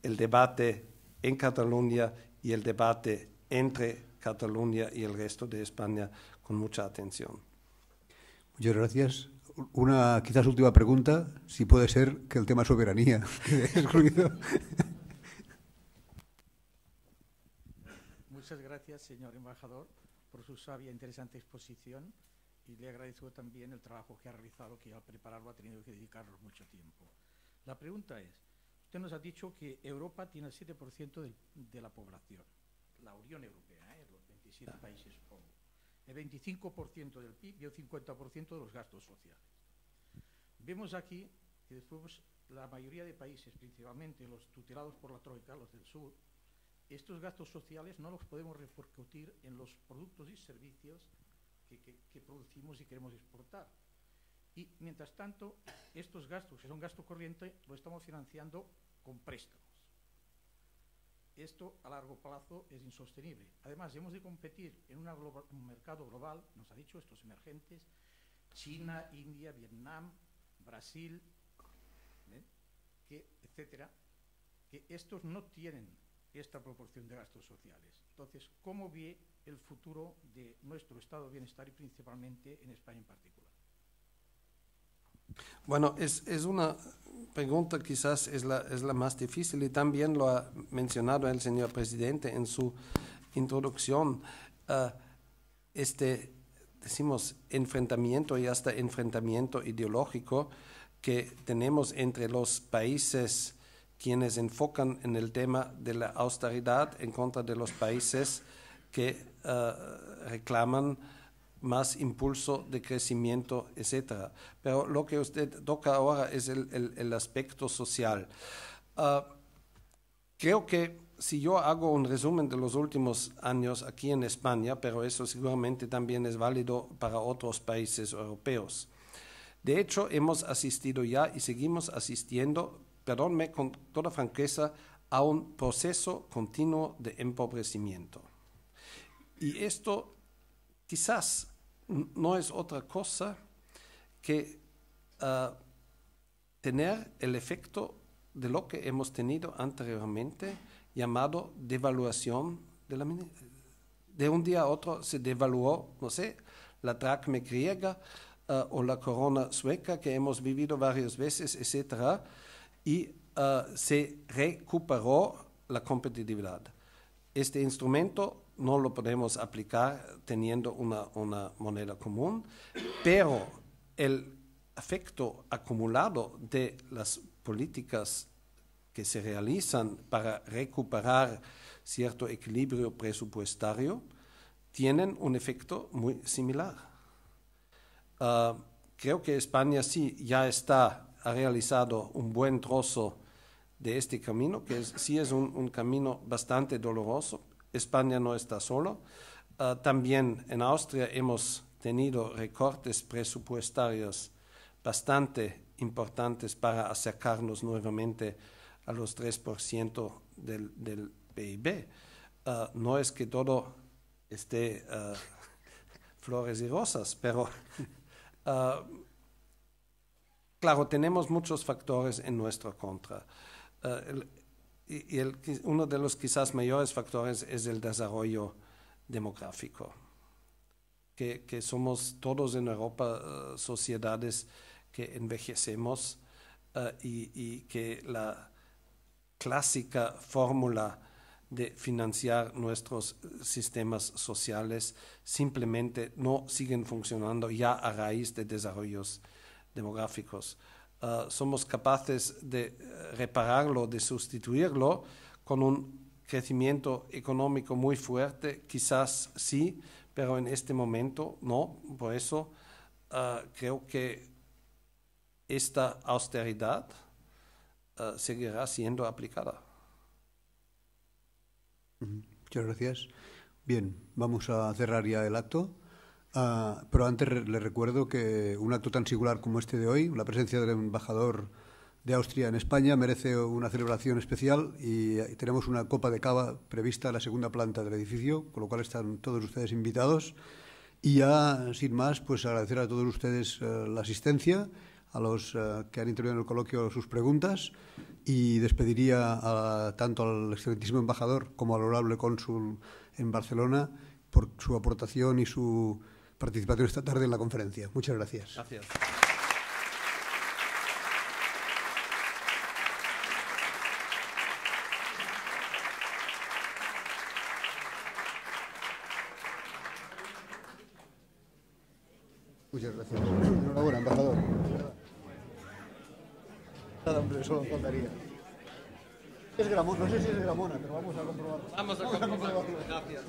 el debate en Cataluña y el debate entre Cataluña y el resto de España con mucha atención. Muchas gracias. Una quizás última pregunta, si puede ser que el tema soberanía quede excluido. Muchas gracias, señor embajador, por su sabia e interesante exposición, y le agradezco también el trabajo que ha realizado, que al prepararlo ha tenido que dedicarnos mucho tiempo. La pregunta es, usted nos ha dicho que Europa tiene el 7% de la población, la Unión Europea, los 27 países, supongo. el 25% del PIB y el 50% de los gastos sociales. Vemos aquí que después la mayoría de países, principalmente los tutelados por la Troika, los del sur, estos gastos sociales no los podemos repercutir en los productos y servicios que producimos y queremos exportar. Y, mientras tanto, estos gastos, que son gasto corriente, lo estamos financiando con préstamos. Esto, a largo plazo, es insostenible. Además, hemos de competir en un mercado global, nos ha dicho, estos emergentes, China, India, Vietnam, Brasil, etcétera, que estos no tienen esta proporción de gastos sociales. Entonces, ¿cómo ve el futuro de nuestro estado de bienestar y principalmente en España en particular? Bueno, es una pregunta quizás es la más difícil y también lo ha mencionado el señor presidente en su introducción. Decimos, enfrentamiento y hasta enfrentamiento ideológico que tenemos entre los países quienes enfocan en el tema de la austeridad en contra de los países que reclaman más impulso de crecimiento, etc. Pero lo que usted toca ahora es el aspecto social. Creo que si yo hago un resumen de los últimos años aquí en España, pero eso seguramente también es válido para otros países europeos. De hecho, hemos asistido ya y seguimos asistiendo, perdónme con toda franqueza, a un proceso continuo de empobrecimiento. Y esto quizás no es otra cosa que tener el efecto de lo que hemos tenido anteriormente, llamado devaluación de la moneda. De un día a otro se devaluó, no sé, la dracma griega o la corona sueca que hemos vivido varias veces, etc. Y se recuperó la competitividad. Este instrumento no lo podemos aplicar teniendo una moneda común, pero el efecto acumulado de las políticas que se realizan para recuperar cierto equilibrio presupuestario tienen un efecto muy similar. Creo que España sí ya ha realizado un buen trozo de este camino, que sí es un camino bastante doloroso. España no está solo. También en Austria hemos tenido recortes presupuestarios bastante importantes para acercarnos nuevamente a los 3% del PIB. No es que todo esté flores y rosas, pero claro, tenemos muchos factores en nuestra contra. Uno de los quizás mayores factores es el desarrollo demográfico, que somos todos en Europa sociedades que envejecemos y que la clásica fórmula de financiar nuestros sistemas sociales simplemente no siguen funcionando ya a raíz de desarrollos demográficos. Somos capaces de repararlo, de sustituirlo con un crecimiento económico muy fuerte, quizás sí, pero en este momento no. Por eso creo que esta austeridad seguirá siendo aplicada. Muchas gracias. Bien, vamos a cerrar ya el acto. Pero antes le recuerdo que un acto tan singular como este de hoy, la presencia del embajador de Austria en España, merece una celebración especial y tenemos una copa de cava prevista en la segunda planta del edificio, con lo cual están todos ustedes invitados. Y ya, sin más, pues agradecer a todos ustedes la asistencia, a los que han intervenido en el coloquio sus preguntas, y despediría tanto al excelentísimo embajador como al honorable cónsul en Barcelona por su aportación y su participación esta tarde en la conferencia. Muchas gracias. Gracias. Muchas gracias. Enhorabuena, embajador. Nada, hombre, solo faltaría. Es Gramona, no sé si es Gramona, pero vamos a comprobarlo. Vamos a comprobarlo. Gracias.